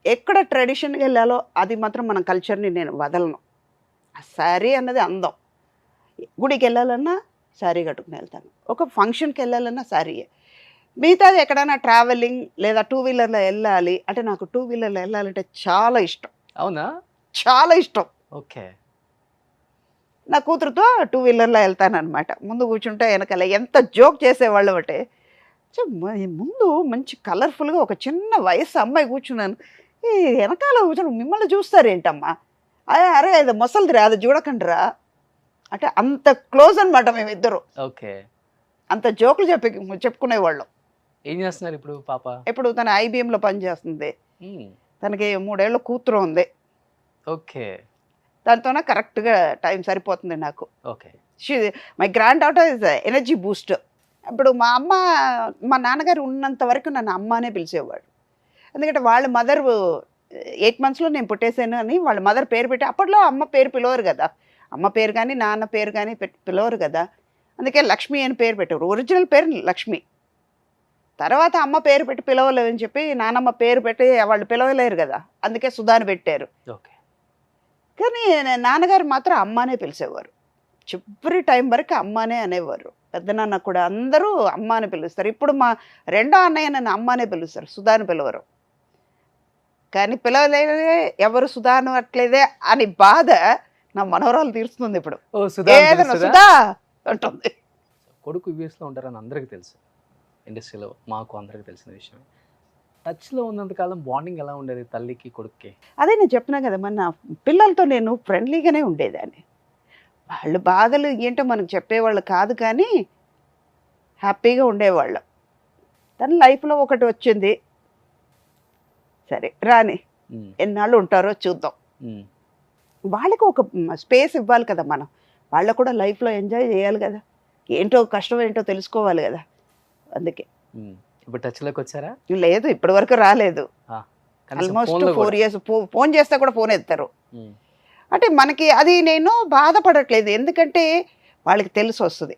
ఎక్కడ ట్రెడిషన్గా వెళ్ళాలో అది మాత్రం మన కల్చర్ని నేను వదలను. ఆ శారీ అన్నది అందం. గుడికి వెళ్ళాలన్నా శారీ కట్టుకుని వెళ్తాను, ఒక ఫంక్షన్కి వెళ్ళాలన్నా శారీయే. మిగతాది ఎక్కడైనా ట్రావెలింగ్ లేదా 2 వీలర్లో వెళ్ళాలి అంటే, నాకు 2 వీలర్లో వెళ్ళాలంటే చాలా ఇష్టం. అవునా? చాలా ఇష్టం. ఓకే. నా కూతురుతో 2 వీలర్లో వెళ్తానమాట. ముందు కూర్చుంటే వెనకాల ఎంత జోక్ చేసేవాళ్ళు అంటే, ముందు మంచి కలర్ఫుల్గా ఒక చిన్న వయసు అమ్మాయి కూర్చున్నాను, ఈ వెనకాల కూర్చొని మిమ్మల్ని చూస్తారేంటమ్మా, అరే అది ముసలిదిరా, అది చూడకండిరా అంటే అంత క్లోజ్ అనమాట మేమిద్దరు. ఓకే. అంత జోకులు చెప్పుకునేవాళ్ళం. ఏం చేస్తున్నారు ఇప్పుడు పాప? ఇప్పుడు తన IBMలో పనిచేస్తుంది. తనకి 3 ఏళ్ళ కూతురు ఉంది. ఓకే. దాంతోనే కరెక్ట్గా టైం సరిపోతుంది నాకు. Okay. My grand daughter is energy Boost. ఇప్పుడు మా నాన్నగారు ఉన్నంత వరకు నన్ను అమ్మ అనే పిలిచేవాడు. ఎందుకంటే వాళ్ళ మదర్ 8 monthsలో నేను పుట్టేసాను అని వాళ్ళ మదర్ పేరు పెట్టి, అప్పట్లో అమ్మ పేరు పిలవరు కదా, అమ్మ పేరు కానీ నాన్న పేరు కానీ పిలవరు కదా. అందుకే లక్ష్మి అని పేరు పెట్టారు. ఒరిజినల్ పేరు లక్ష్మి. తర్వాత అమ్మ పేరు పెట్టి పిలవలేదని చెప్పి నానమ్మ పేరు పెట్టి వాళ్ళు పిలవలేరు కదా, అందుకే సుధాని పెట్టారు. ఓకే. కానీ నాన్నగారు మాత్రం అమ్మానే పిలిచేవారు. చివరి టైం వరకు అమ్మానే అనేవారు. పెద్దనాన్న కూడా అందరూ అమ్మ అని పిలుస్తారు. ఇప్పుడు మా రెండో అన్నయ్య నన్ను అమ్మానే పిలుస్తారు, సుధాని పిలవరు. కానీ పిలవలేదే, ఎవరు సుధా అనట్లేదే అని బాధ నా మనవరాలు తీరుస్తుంది ఇప్పుడు. ఓ సుధా అని ఏదైనా పిలుస్తారా? సుధా అంటుంది. కొడుకు యూఎస్లో ఉంటారని అందరికీ తెలుసు, ఇండస్ట్రీలో మాకు అందరికీ తెలిసిన విషయం. టచ్లో ఉన్నంతకాలం బాండింగ్ ఎలా ఉండేది తల్లికి కొడుక్కి? అదే నేను చెప్తున్నా కదా, మన పిల్లలతో నేను ఫ్రెండ్లీగానే ఉండేదాన్ని. వాళ్ళు బాధలు ఏంటో మనకు చెప్పేవాళ్ళు కాదు, కానీ హ్యాపీగా ఉండేవాళ్ళం. తన లైఫ్లో ఒకటి వచ్చింది, సరే రాని ఉమ్, ఎన్నాళ్ళు ఉంటారో చూద్దాం. ఉమ్, వాళ్ళకి ఒక స్పేస్ ఇవ్వాలి కదా మనం. వాళ్ళకు కూడా లైఫ్లో ఎంజాయ్ చేయాలి కదా, ఏంటో కష్టం ఏంటో తెలుసుకోవాలి కదా. అందుకే ఉమ్. ఇప్పుడు టచ్లోకి వచ్చారా? లేదు, ఇప్పటి వరకు రాలేదు. కనీసం ఆల్మోస్ట్ ఫోన్లో 4 కూడా? years. ఫోన్ చేస్తే కూడా ఫోన్ ఎత్తారు. ఉమ్, అంటే మనకి అది నేను బాధపడట్లేదు, ఎందుకంటే వాళ్ళకి తెలిసి వస్తుంది.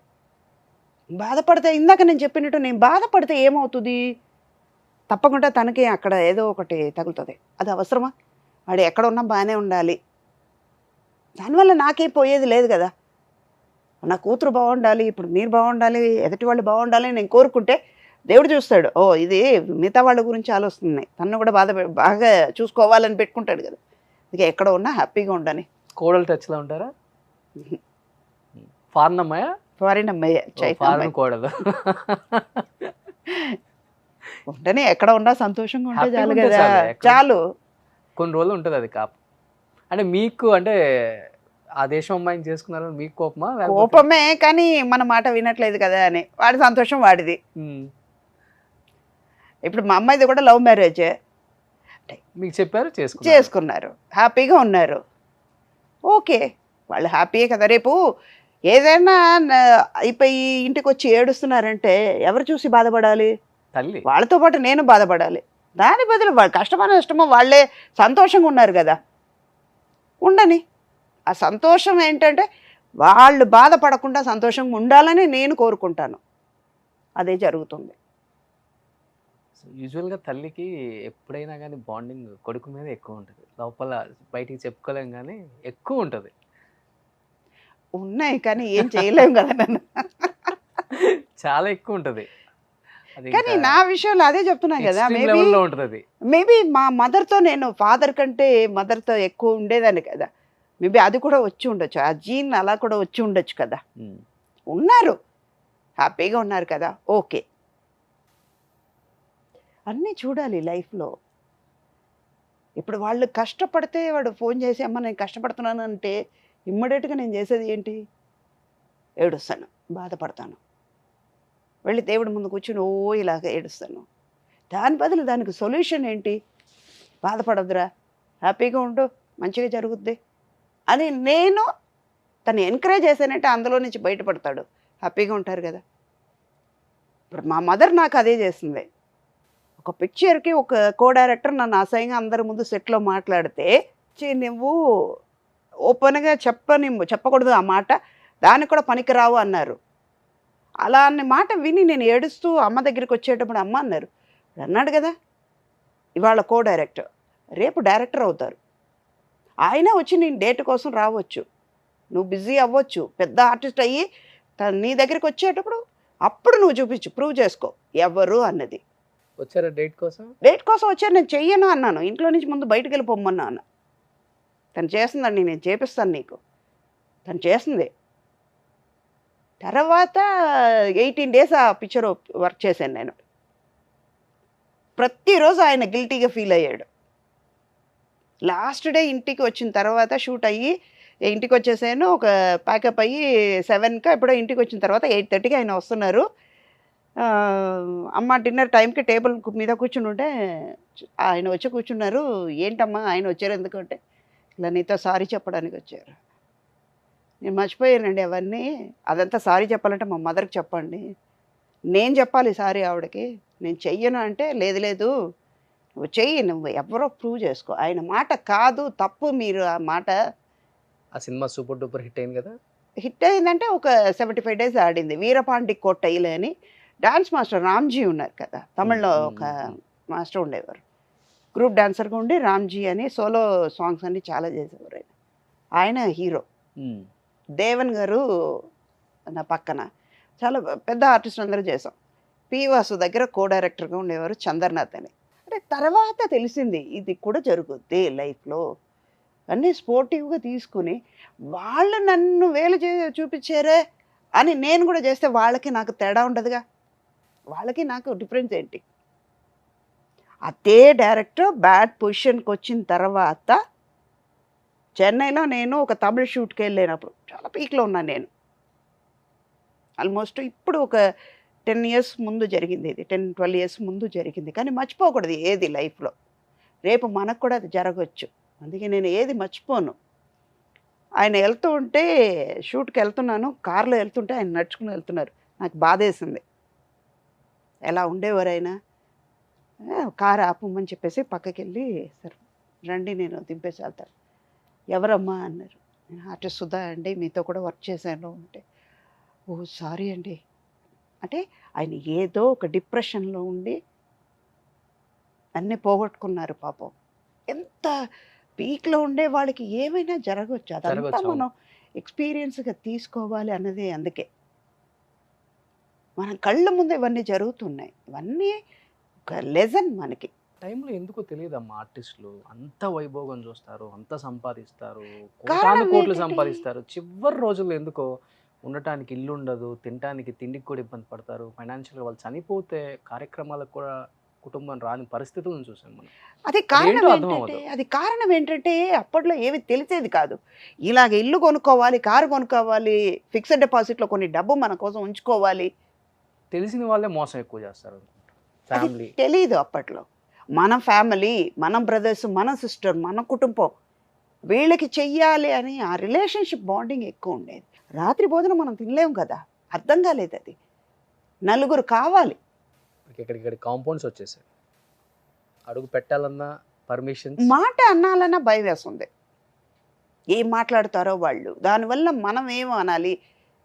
బాధపడితే ఇందాక నేను చెప్పినట్టు, నేను బాధపడితే ఏమవుతుంది, తప్పకుండా తనకి అక్కడ ఏదో ఒకటి తగులుతుంది. అది అవసరమా? వాడు ఎక్కడ ఉన్నా బాగానే ఉండాలి, దానివల్ల నాకేం పోయేది లేదు కదా. నా కూతురు బాగుండాలి, ఇప్పుడు మీరు బాగుండాలి, ఎదుటి వాళ్ళు బాగుండాలి అని నేను కోరుకుంటే దేవుడు చూస్తాడు. ఓ ఇది మిగతా వాళ్ళ గురించి ఆలోచిస్తుంది, తను కూడా బాగా చూసుకోవాలని పెట్టుకుంటాడు కదా. ఇక ఎక్కడ ఉన్నా హ్యాపీగా ఉండని. కోడలు టచ్లో ఉంటారా? ఫారెన్ అమ్మాయా? ఫారిన్ అమ్మాయి, చైనా ఫారెన్ అమ్మాయి. కోడలు. ఉండని, ఎక్కడ ఉన్నా సంతోషంగా ఉంటే Happy గా చాలు ఉంటే కదా, చాలు, ఎక్కడ- చాలు. కొన్ని రోజులు ఉంటుంది అది కాపు. అంటే మీకు అంటే ఆ దేశం అమ్మాయిని చేసుకున్నారని మీకు కోపమా? లేకపోతే- కోపమే, కానీ మన మాట వినట్లేదు కదా అని. వాడి సంతోషం వాడిది. ఉమ్. ఇప్పుడు మా అమ్మాయిది కూడా లవ్ మ్యారేజ్ మీకు చెప్పారు చేసుకున్నారు? చేసుకున్నారు, హ్యాపీగా ఉన్నారు. ఓకే, వాళ్ళు హ్యాపీయే కదా. రేపు ఏదైనా అయిపోయి ఇంటికి వచ్చి ఏడుస్తున్నారంటే ఎవరు చూసి బాధపడాలి? తల్లి. వాళ్ళతో పాటు నేను బాధపడాలి. దాని బదులు వాళ్ళు కష్టమో నష్టమో వాళ్ళే సంతోషంగా ఉన్నారు కదా, ఉండని. ఆ సంతోషం ఏంటంటే వాళ్ళు బాధపడకుండా సంతోషంగా ఉండాలని నేను కోరుకుంటాను. అదే జరుగుతుంది. యూజువల్గా తల్లికి ఎప్పుడైనా కానీ బాండింగ్ కొడుకు మీద ఎక్కువ ఉంటుంది. లోపల బయటికి చెప్పుకోలేం కానీ ఎక్కువ ఉంటుంది. ఉన్నాయి కానీ ఏం చేయలేము కదా నన్ను. చాలా ఎక్కువ ఉంటుంది అది. కానీ నా విషయంలో అదే చెప్తున్నా కదా, ఎక్స్ట్రీమ్ మేబీ లెవెల్లో ఉంటుంది అది. మేబీ మా మదర్తో నేను ఫాదర్ కంటే మదర్తో ఎక్కువ ఉండేదాన్ని కదా. మేబీ అది కూడా వచ్చి ఉండొచ్చు, ఆ జీన్ అలా కూడా వచ్చి ఉండొచ్చు కదా. ఉమ్. ఉన్నారు, హ్యాపీగా ఉన్నారు కదా, ఓకే. అన్నీ చూడాలి లైఫ్లో. ఇప్పుడు వాళ్ళు కష్టపడితే వాడు ఫోన్ చేసి అమ్మ నేను కష్టపడుతున్నాను అంటే ఇమ్మీడియట్గా నేను చేసేది ఏంటి? ఏడుస్తాను, బాధపడతాను, వెళ్ళి దేవుడి ముందు కూర్చుని ఓ ఇలాగ ఏడుస్తాను. దాని బదులు దానికి సొల్యూషన్ ఏంటి? బాధపడద్దురా, హ్యాపీగా ఉండు, మంచిగా జరుగుద్ది అని నేను తను ఎంకరేజ్ చేశానంటే అందులో నుంచి బయటపడతాడు, హ్యాపీగా ఉంటారు కదా. ఇప్పుడు మా మదర్ నాకు అదే చేస్తుంది. ఒక పిక్చర్కి ఒక కో డైరెక్టర్ నన్ను అసహ్యంగా అందరి ముందు సెట్లో మాట్లాడితే, నువ్వు ఓపెన్గా చెప్పకూడదు ఆ మాట, దానికి కూడా పనికిరావు అన్నారు. అలా అనే మాట విని నేను ఏడుస్తూ అమ్మ దగ్గరికి వచ్చేటప్పుడు అమ్మ అన్నారు, అన్నాడు కదా ఇవాళ కో డైరెక్టర్, రేపు డైరెక్టర్ అవుతారు. ఆయన వచ్చి నేను డేట్ కోసం రావచ్చు, నువ్వు బిజీ అవ్వచ్చు, పెద్ద ఆర్టిస్ట్ అయ్యి నీ దగ్గరికి వచ్చేటప్పుడు అప్పుడు నువ్వు చూపించు, ప్రూవ్ చేసుకో ఎవరు అన్నది. వచ్చారా డేట్ కోసం? డేట్ కోసం వచ్చారు, నేను చెయ్యను అన్నాను. ఇంట్లో నుంచి ముందు బయటకు వెళ్ళిపోమ్మన్నాను. తను చేస్తుందండి, నేను చేపిస్తాను నీకు, తను చేస్తుంది. తర్వాత 18 days ఆ పిక్చర్ వర్క్ చేశాను నేను. ప్రతిరోజు ఆయన గిల్టీగా ఫీల్ అయ్యాడు. లాస్ట్ డే ఇంటికి వచ్చిన తర్వాత షూట్ అయ్యి ఇంటికి వచ్చేసాను, ఒక ప్యాకప్ అయ్యి 7కి ఎప్పుడో ఇంటికి వచ్చిన తర్వాత 8:30కి ఆయన వస్తున్నారు. అమ్మ డిన్నర్ టైంకి టేబుల్ మీద కూర్చుని ఉంటే ఆయన వచ్చి కూర్చున్నారు. ఏంటమ్మా ఆయన వచ్చారు ఎందుకంటే, ఇలా నీతో సారీ చెప్పడానికి వచ్చారు. నేను మర్చిపోయానండి అవన్నీ. అదంతా సారీ చెప్పాలంటే మా మదర్కి చెప్పండి, నేను చెప్పాలి సారీ ఆవిడకి. నేను చెయ్యను అంటే లేదు లేదు నువ్వు చెయ్యి, నువ్వు ఎవరో ప్రూవ్ చేసుకో. ఆయన మాట కాదు తప్పు, మీరు ఆ మాట. ఆ సినిమా సూపర్ డూపర్ హిట్ అయింది కదా. హిట్ అయిందంటే ఒక 75 days ఆడింది. వీరపాండి కోట్టయిలే అని డాన్స్ మాస్టర్ రామ్జీ ఉన్నారు కదా, తమిళ్లో ఒక మాస్టర్ ఉండేవారు, గ్రూప్ డాన్సర్గా ఉండి రామ్జీ అని సోలో సాంగ్స్ అన్ని చాలా చేసేవారు. ఆయన హీరో. దేవన్ గారు నా పక్కన, చాలా పెద్ద ఆర్టిస్ట్ అందరూ చేసాం. పి వాసు దగ్గర కో డైరెక్టర్గా ఉండేవారు చంద్రనాథ్ అని. అంటే తర్వాత తెలిసింది ఇది కూడా జరుగుద్ది లైఫ్లో అన్నీ స్పోర్టివ్గా తీసుకుని, వాళ్ళు నన్ను వేలు చూపించారే అని నేను కూడా చేస్తే వాళ్ళకి నాకు తేడా ఉండదుగా, వాళ్ళకి నాకు డిఫరెన్స్ ఏంటి? అదే డైరెక్టర్ బ్యాడ్ పొజిషన్కి వచ్చిన తర్వాత చెన్నైలో నేను ఒక తమిళ షూట్కి వెళ్ళినప్పుడు చాలా పీక్లో ఉన్నాను నేను. ఆల్మోస్ట్ ఇప్పుడు ఒక 10 years ముందు జరిగింది, ఇది 10-12 years ముందు జరిగింది. కానీ మర్చిపోకూడదు ఏది లైఫ్లో, రేపు మనకు కూడా అది జరగవచ్చు. అందుకే నేను ఏది మర్చిపోను. ఆయన వెళ్తూ ఉంటే, షూట్కి వెళ్తున్నాను, కార్లో వెళ్తుంటే ఆయన నడుచుకుని వెళ్తున్నారు. నాకు బాధేసింది. ఎలా ఉండేవారు ఆయన, కారు ఆపమని చెప్పేసి పక్కకి వెళ్ళి, సార్ రండి నేను దింపేసి వెళ్తాను. ఎవరమ్మా అన్నారు. ఆర్టిస్ట్ సుధా అండి, మీతో కూడా వర్క్ చేశాను అంటే. ఓ సారీ అండి అంటే, ఆయన ఏదో ఒక డిప్రెషన్లో ఉండి అన్నీ పోగొట్టుకున్నారు పాపం. ఎంత పీక్లో ఉండే వాళ్ళకి ఏమైనా జరగవచ్చు, అదంతా మనం ఎక్స్పీరియన్స్గా తీసుకోవాలి అన్నది. అందుకే మన కళ్ళ ముందు ఇవన్నీ జరుగుతున్నాయి, ఇవన్నీ ఒక లెసన్ మనకి. టైంలో ఎందుకో తెలియదమ్మా, ఆర్టిస్టులు అంత వైభోగం చూస్తారు, అంత సంపాదిస్తారు, కారణం కోట్లు ఏంటంటే- సంపాదిస్తారు, చివరి రోజుల్లో ఎందుకో ఉండటానికి ఇల్లు ఉండదు, తినడానికి తిండికి కూడా ఇబ్బంది పడతారు, ఫైనాన్షియల్గా వాళ్ళు చనిపోతే కార్యక్రమాలకు కూడా కుటుంబం రాని పరిస్థితులను చూసాం మనం. అది కారణం ఏంటో అర్థం ఏంటంటే, అవ్వదు. అది కారణం ఏంటంటే అప్పట్లో ఏమి తెలిసేది కాదు. ఇలాగ ఇల్లు కొనుక్కోవాలి, కారు కొనుక్కోవాలి, ఫిక్స్డ్ డిపాజిట్లో కొన్ని డబ్బు మన కోసం ఉంచుకోవాలి, తెలిసిన వాళ్ళే మోసం ఎక్కువ చేస్తారు. అది ఫ్యామిలీ తెలీదు అప్పట్లో. మన ఫ్యామిలీ, మన బ్రదర్స్, మన సిస్టర్, మన కుటుంబం, వీళ్ళకి చెయ్యాలి అని ఆ రిలేషన్షిప్ బాండింగ్ ఎక్కువ ఉండేది. రాత్రి భోజనం మనం తినలేము కదా, అర్థం కాలేదు. అది నలుగురు కావాలి. ఇక్కడ కాంపౌండ్స్ వచ్చేసాయి, అడుగు పెట్టాలన్నా పర్మిషన్. మాట అనాలన్నా భయం వేస్తుంది, ఏం మాట్లాడతారో వాళ్ళు, దానివల్ల మనం ఏం అనాలి,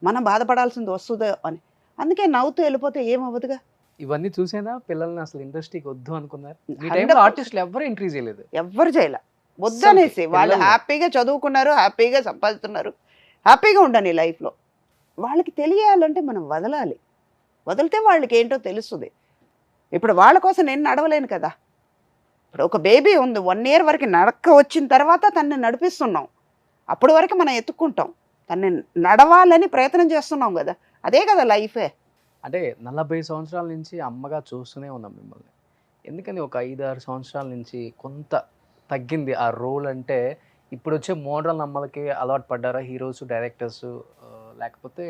మనం బాధపడాల్సింది వస్తుందో అని. అందుకే నవ్వుతూ వెళ్ళిపోతే ఏమవ్వదుగా. ఇవన్నీ చూసేనా పిల్లల్ని అసలు ఇండస్ట్రీకి వద్దు అనుకున్నారు. ఈ 100% టైంలో ఆర్టిస్టులు ఎవరు ఎంట్రీ చేయలేదు. ఎవ్వరు చేయలే, వద్దనేసి. వాళ్ళు పిల్లలు. హ్యాపీగా చదువుకున్నారు, హ్యాపీగా సంపాదిస్తున్నారు, హ్యాపీగా ఉండని లైఫ్లో. వాళ్ళకి తెలియాలంటే మనం వదలాలి, వదిలితే వాళ్ళకి ఏంటో తెలుస్తుంది. ఇప్పుడు వాళ్ళ కోసం నేను నడవలేను కదా. ఇప్పుడు ఒక బేబీ ఉంది, 1 year వరకు నడక వచ్చిన తర్వాత తనని నడిపిస్తున్నాం, అప్పటి వరకు మనం ఎత్తుక్కుంటాం, తనని నడవాలని ప్రయత్నం చేస్తున్నాం కదా, అదే కదా లైఫే. అంటే 40 సంవత్సరాల నుంచి అమ్మగా చూస్తూనే ఉన్నాం మిమ్మల్ని. ఎందుకని ఒక 5-6 సంవత్సరాల నుంచి కొంత తగ్గింది ఆ రోల్? అంటే ఇప్పుడు వచ్చే మోడర్న్ అమ్మలకి అలవాటు పడ్డారా హీరోస్, డైరెక్టర్స్? లేకపోతే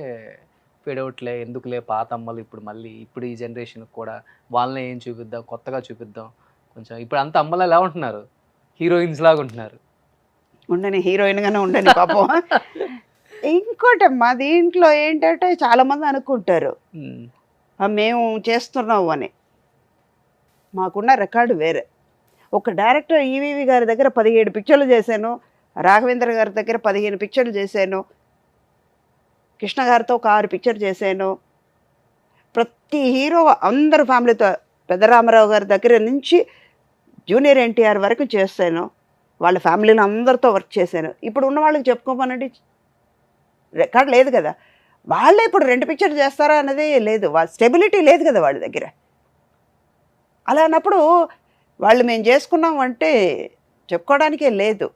ఫేడ్ అవుట్లే, ఎందుకులే పాత అమ్మలు ఇప్పుడు మళ్ళీ ఇప్పుడు ఈ జనరేషన్కి కూడా వాళ్ళనే ఏం చూపిద్దాం, కొత్తగా చూపిద్దాం కొంచెం. ఇప్పుడు అంత అమ్మలు ఎలా ఉంటున్నారు, హీరోయిన్స్ లాగా ఉంటున్నారు. ఉండని హీరోయిన్గానే ఉండని పాపం. ఇంకోటమ్మా, దీంట్లో ఏంటంటే చాలామంది అనుకుంటారు మేము చేస్తున్నావు అని. మాకున్న రికార్డు వేరే. ఒక డైరెక్టర్ ఈవీవి గారి దగ్గర 17 పిక్చర్లు చేశాను, రాఘవేంద్ర గారి దగ్గర 15 పిక్చర్లు చేశాను, కృష్ణ గారితో ఒక 6 పిక్చర్ చేశాను. ప్రతి హీరో అందరు ఫ్యామిలీతో, పెద్దరామారావు గారి దగ్గర నుంచి జూనియర్ ఎన్టీఆర్ వరకు చేశాను, వాళ్ళ ఫ్యామిలీలో అందరితో వర్క్ చేశాను. ఇప్పుడు ఉన్న వాళ్ళకి చెప్పుకోమనండి రికార్డ్ లేదు కదా. వాళ్ళే ఇప్పుడు 2 పిక్చర్లు చేస్తారా అన్నదే లేదు, వాళ్ళ స్టెబిలిటీ లేదు కదా వాళ్ళ దగ్గర. అలా అన్నప్పుడు వాళ్ళు మేము చేసుకున్నాం అంటే చెప్పుకోవడానికే లేదు.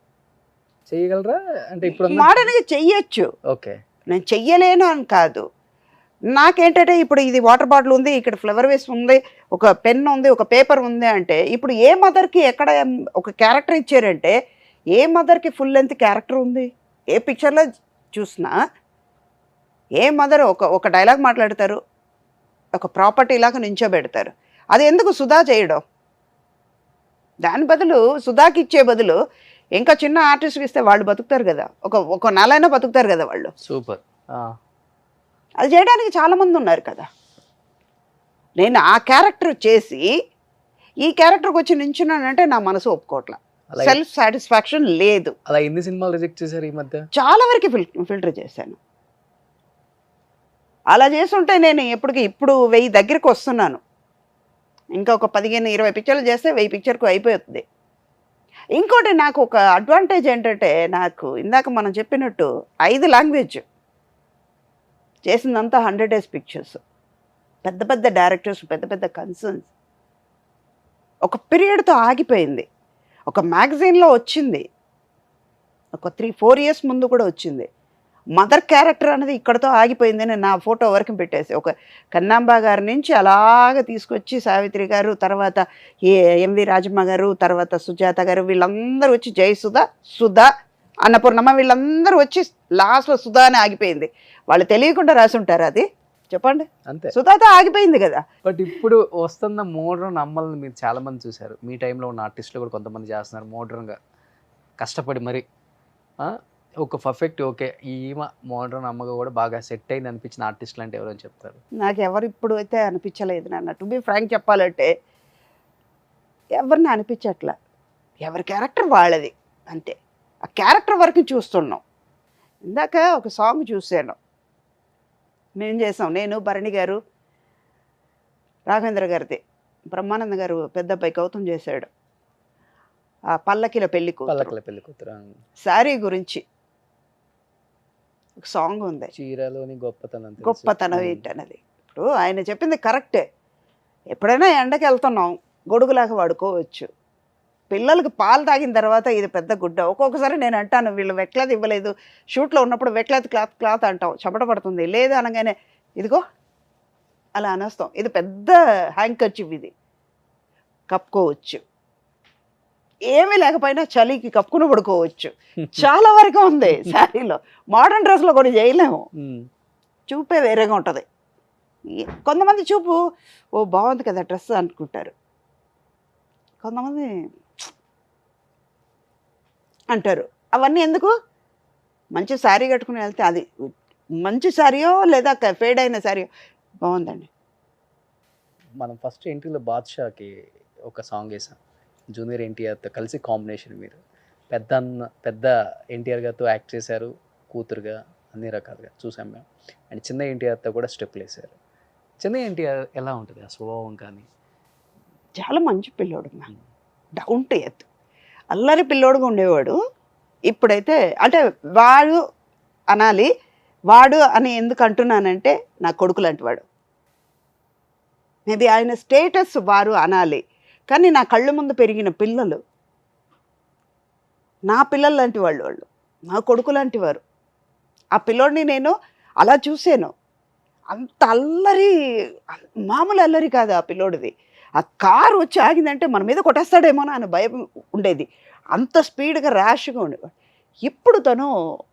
చేయగలరా అంటే ఇప్పుడు? మోడర్న్గా చెయ్యొచ్చు, ఓకే, నేను చెయ్యలేను అని కాదు. నాకేంటంటే ఇప్పుడు ఇది వాటర్ బాటిల్ ఉంది, ఇక్కడ ఫ్లవర్ వేస్ ఉంది, ఒక పెన్ ఉంది, ఒక పేపర్ ఉంది అంటే, ఇప్పుడు ఏ మదర్కి ఎక్కడ ఒక క్యారెక్టర్ ఇచ్చారంటే, ఏ మదర్కి ఫుల్ లెంత్ క్యారెక్టర్ ఉంది? ఏ పిక్చర్లో చూసినా ఏ మదర్ ఒక డైలాగ్ మాట్లాడతారు, ఒక ప్రాపర్టీ లాగా నించోబెడతారు. అది ఎందుకు సుధా చేయడం? దాని బదులు సుధాకి ఇచ్చే బదులు ఇంకా చిన్న ఆర్టిస్ట్కి ఇస్తే వాళ్ళు బతుకుతారు కదా, ఒక నెలైనా బతుకుతారు కదా వాళ్ళు. సూపర్. అది చేయడానికి చాలామంది ఉన్నారు కదా. నేను ఆ క్యారెక్టర్ చేసి ఈ క్యారెక్టర్కి వచ్చి నించున్నానంటే నా మనసు ఒప్పుకోవట్లా, సెల్ఫ్ సాటిస్ఫాక్షన్ లేదు. అలా ఎన్ని సినిమాలు రిజెక్ట్ చేశారు ఈ మధ్య? చాలా వరకు ఫిల్టర్ చేశాను. అలా చేస్తుంటే నేను ఇప్పుడు 1000 దగ్గరికి వస్తున్నాను. ఇంకా ఒక 15-20 పిక్చర్లు చేస్తే 1000 పిక్చర్కు అయిపోతుంది. ఇంకోటి నాకు ఒక అడ్వాంటేజ్ ఏంటంటే, నాకు ఇందాక మనం చెప్పినట్టు 5 లాంగ్వేజ్ చేసిందంతా 100 డేస్ పిక్చర్స్, పెద్ద పెద్ద డైరెక్టర్స్, పెద్ద పెద్ద కన్సర్న్స్. ఒక పీరియడ్తో ఆగిపోయింది. ఒక మ్యాగజైన్లో వచ్చింది, ఒక 3-4 ఇయర్స్ ముందు కూడా వచ్చింది. మదర్ క్యారెక్టర్ అనేది ఇక్కడతో ఆగిపోయింది అని నా ఫోటో వరకు పెట్టేసి, ఒక కన్నాంబ గారి నుంచి అలాగ తీసుకొచ్చి సావిత్రి గారు, తర్వాత ఎంవి రాజమ్మ గారు, తర్వాత సుజాత గారు, వీళ్ళందరూ వచ్చి జయసుధ, సుధా, అన్నపూర్ణమ్మ, వీళ్ళందరూ వచ్చి లాస్ట్లో సుధా అని ఆగిపోయింది. వాళ్ళు తెలియకుండా రాసి ఉంటారు అది, చెప్పండి. అంతే, సుధాతో ఆగిపోయింది కదా. బట్ ఇప్పుడు వస్తున్న మోడ్రన్ అమ్మల్ని మీరు చాలా మంది చూశారు. మీ టైంలో ఉన్న ఆర్టిస్టులు కూడా కొంతమంది చేస్తున్నారు మోడ్రన్గా కష్టపడి మరి. ఒక పర్ఫెక్ట్ ఓకే ఈమె మోడ్రన్ అమ్మగా కూడా బాగా సెట్ అయింది అనిపించిన ఆర్టిస్టులు అంటే ఎవరని చెప్తారు? నాకు ఎవరు ఇప్పుడు అయితే అనిపించలేదు నాన్న. టు బి ఫ్రాంక్ చెప్పాలంటే ఎవరిని అనిపించట్లా. ఎవరి క్యారెక్టర్ వాళ్ళది అంతే. ఆ క్యారెక్టర్ వరకు చూస్తున్నాం. ఇందాక ఒక సాంగ్ చూశాను, మేము చేసాం, నేను, భరణి గారు, రాఘవేంద్ర గారిది, బ్రహ్మానంద గారు పెద్ద అబ్బాయి గౌతమ్ చేశాడు. ఆ పల్లకిల పెళ్లి కూతురు శారీ గురించి ఒక సాంగ్ ఉంది, చీరలోని గొప్పతనం ఏంటన్నది. ఇప్పుడు ఆయన చెప్పింది కరెక్టే. ఎప్పుడైనా ఎండకి వెళ్తున్నాం, గొడుగులాగా వాడుకోవచ్చు. పిల్లలకి పాలు తాగిన తర్వాత ఇది పెద్ద గుడ్డ. ఒక్కొక్కసారి నేను అంటాను, వీళ్ళు వెక్లాత్ ఇవ్వలేదు, షూట్లో ఉన్నప్పుడు వెక్లాత్ క్లాత్ అంటాం, చెమట పడుతుంది, లేదు అనగానే ఇదిగో అలా అనేస్తాం. ఇది పెద్ద హ్యాంకర్చిప్, ఇది కప్పుకోవచ్చు. ఏమీ లేకపోయినా చలికి కప్పుకుని పడుకోవచ్చు. చాలా వరకు ఉంది శారీలో. మోడర్న్ డ్రెస్లో కొన్ని చేయలేము, చూపే వేరేగా ఉంటుంది. కొంతమంది చూపు ఓ బాగుంది కదా డ్రెస్ అనుకుంటారు, కొంతమంది అంటారు. అవన్నీ ఎందుకు? మంచి శారీ కట్టుకుని వెళ్తే అది మంచి శారీయో లేదా ఫేడ్ అయిన శారీయో బాగుందండి. మనం ఫస్ట్ ఎంట్రీలో బాద్షాకి ఒక సాంగ్ వేసాం, జూనియర్ ఎన్టీఆర్తో కలిసి కాంబినేషన్. మీరు పెద్ద ఎన్టీఆర్ గారితో యాక్ట్ చేశారు, కూతురుగా అన్ని రకాలుగా చూసాం మేము. అండ్ చిన్న ఎన్టీఆర్తో కూడా స్టెప్లు వేశారు. చిన్న ఎన్టీఆర్ ఎలా ఉంటుంది ఆ స్వభావం? కానీ చాలా మంచి పిల్లోడు, డౌన్ టు ఎర్త్, అల్లరి పిల్లోడుగా ఉండేవాడు. ఇప్పుడైతే అంటే వాడు అనాలి, వాడు అని ఎందుకు అంటున్నానంటే నా కొడుకు లాంటి వాడు. మేబీ ఆయన స్టేటస్ వారు అనాలి, కానీ నా కళ్ళ ముందు పెరిగిన పిల్లలు నా పిల్లలు లాంటి వాళ్ళు, నా కొడుకు లాంటి వారు. ఆ పిల్లోడిని నేను అలా చూశాను. అంత అల్లరి, మామూలు అల్లరి కాదు ఆ పిల్లోడిది. ఆ కారు వచ్చి ఆగిందంటే మన మీద కొట్టేస్తాడేమో అని భయం ఉండేది. అంత స్పీడ్గా ర్యాష్గా ఉండేవాడు. ఇప్పుడు తను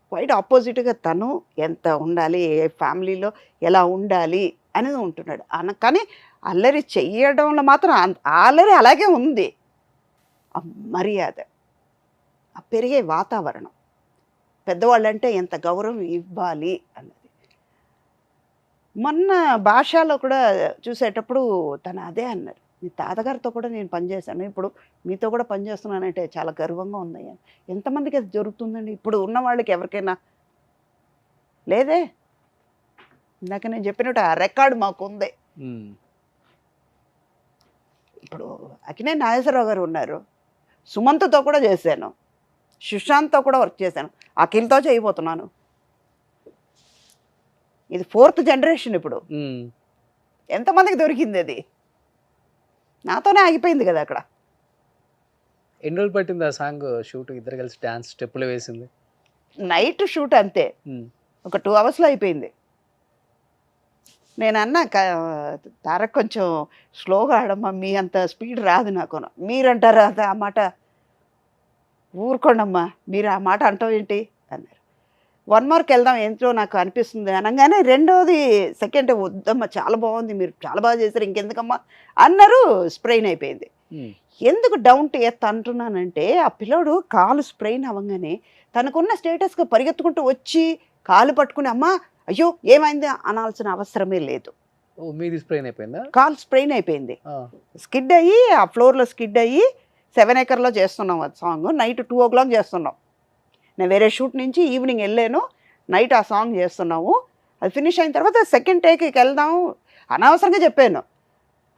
క్వైట్ ఆపోజిట్గా, తను ఎంత ఉండాలి, ఏ ఫ్యామిలీలో ఎలా ఉండాలి అనేది ఉంటున్నాడు. కానీ అల్లరి చెయ్యడంలో మాత్రం అల్లరి అలాగే ఉంది. ఆ మర్యాద, ఆ పెరిగే వాతావరణం, పెద్దవాళ్ళంటే ఎంత గౌరవం ఇవ్వాలి అన్నది. మొన్న భాషలో కూడా చూసేటప్పుడు తను అదే అన్నారు, మీ తాతగారితో కూడా నేను పనిచేశాను, ఇప్పుడు మీతో కూడా పనిచేస్తున్నానంటే చాలా గర్వంగా ఉందయ్యా. ఎంతమందికి అది జరుగుతుందండి ఇప్పుడు ఉన్న వాళ్ళకి? ఎవరికైనా లేదే. ఇందాక నేను చెప్పినట్టు ఆ రికార్డు మాకు ఉంది. ఇప్పుడు అక్కినేని నాగేశ్వరరావు గారు ఉన్నారు, సుమంత్తో కూడా చేశాను, సుశాంత్తో కూడా వర్క్ చేశాను, అఖిల్తో చేయబోతున్నాను. ఇది 4th జనరేషన్. ఇప్పుడు ఎంతమందికి దొరికింది అది? నాతోనే ఆగిపోయింది కదా అక్కడ. ఎన్ని రోజులు పట్టింది ఆ సాంగ్ షూట్? ఇద్దరు కలిసి డాన్స్ స్టెప్పులు వేసింది. నైట్ షూట్ అంతే, ఒక 2 అవర్స్లో అయిపోయింది. నేను అన్నా, తారక్ కొంచెం స్లోగా ఆడమ్మా, మీ అంత స్పీడ్ రాదు నాకు. మీరంటారా ఆ మాట? ఊరుకోండమ్మా, మీరు ఆ మాట అంటావు ఏంటి అన్నారు. 1 మార్కి వెళ్దాం ఏంటో నాకు అనిపిస్తుంది అనగానే, రెండోది సెకండ్ వద్దమ్మా, చాలా బాగుంది, మీరు చాలా బాగా చేశారు, ఇంకెందుకమ్మా అన్నారు. స్ప్రెయిన్ అయిపోయింది. ఎందుకు డౌన్ టు ఎర్త్ అంటున్నానంటే, ఆ పిల్లోడు కాలు స్ప్రెయిన్ అవ్వగానే తనకున్న స్టేటస్గా పరిగెత్తుకుంటూ వచ్చి కాలు పట్టుకుని అమ్మా అయ్యో ఏమైంది అనాల్సిన అవసరమే లేదు. మీది స్ప్రెయిన్ అయిపోయిందా? కాలు స్ప్రెయిన్ అయిపోయింది, స్కిడ్ అయ్యి ఆ ఫ్లోర్లో స్కిడ్ అయ్యి 7 acres చేస్తున్నాం అది సాంగ్. నైట్ 2 o'clock చేస్తున్నాం. నేను వేరే షూట్ నుంచి ఈవినింగ్ వెళ్ళాను, నైట్ ఆ సాంగ్ చేస్తున్నాము. అది ఫినిష్ అయిన తర్వాత సెకండ్ టేక్కి వెళ్దాం అనవసరంగా చెప్పాను.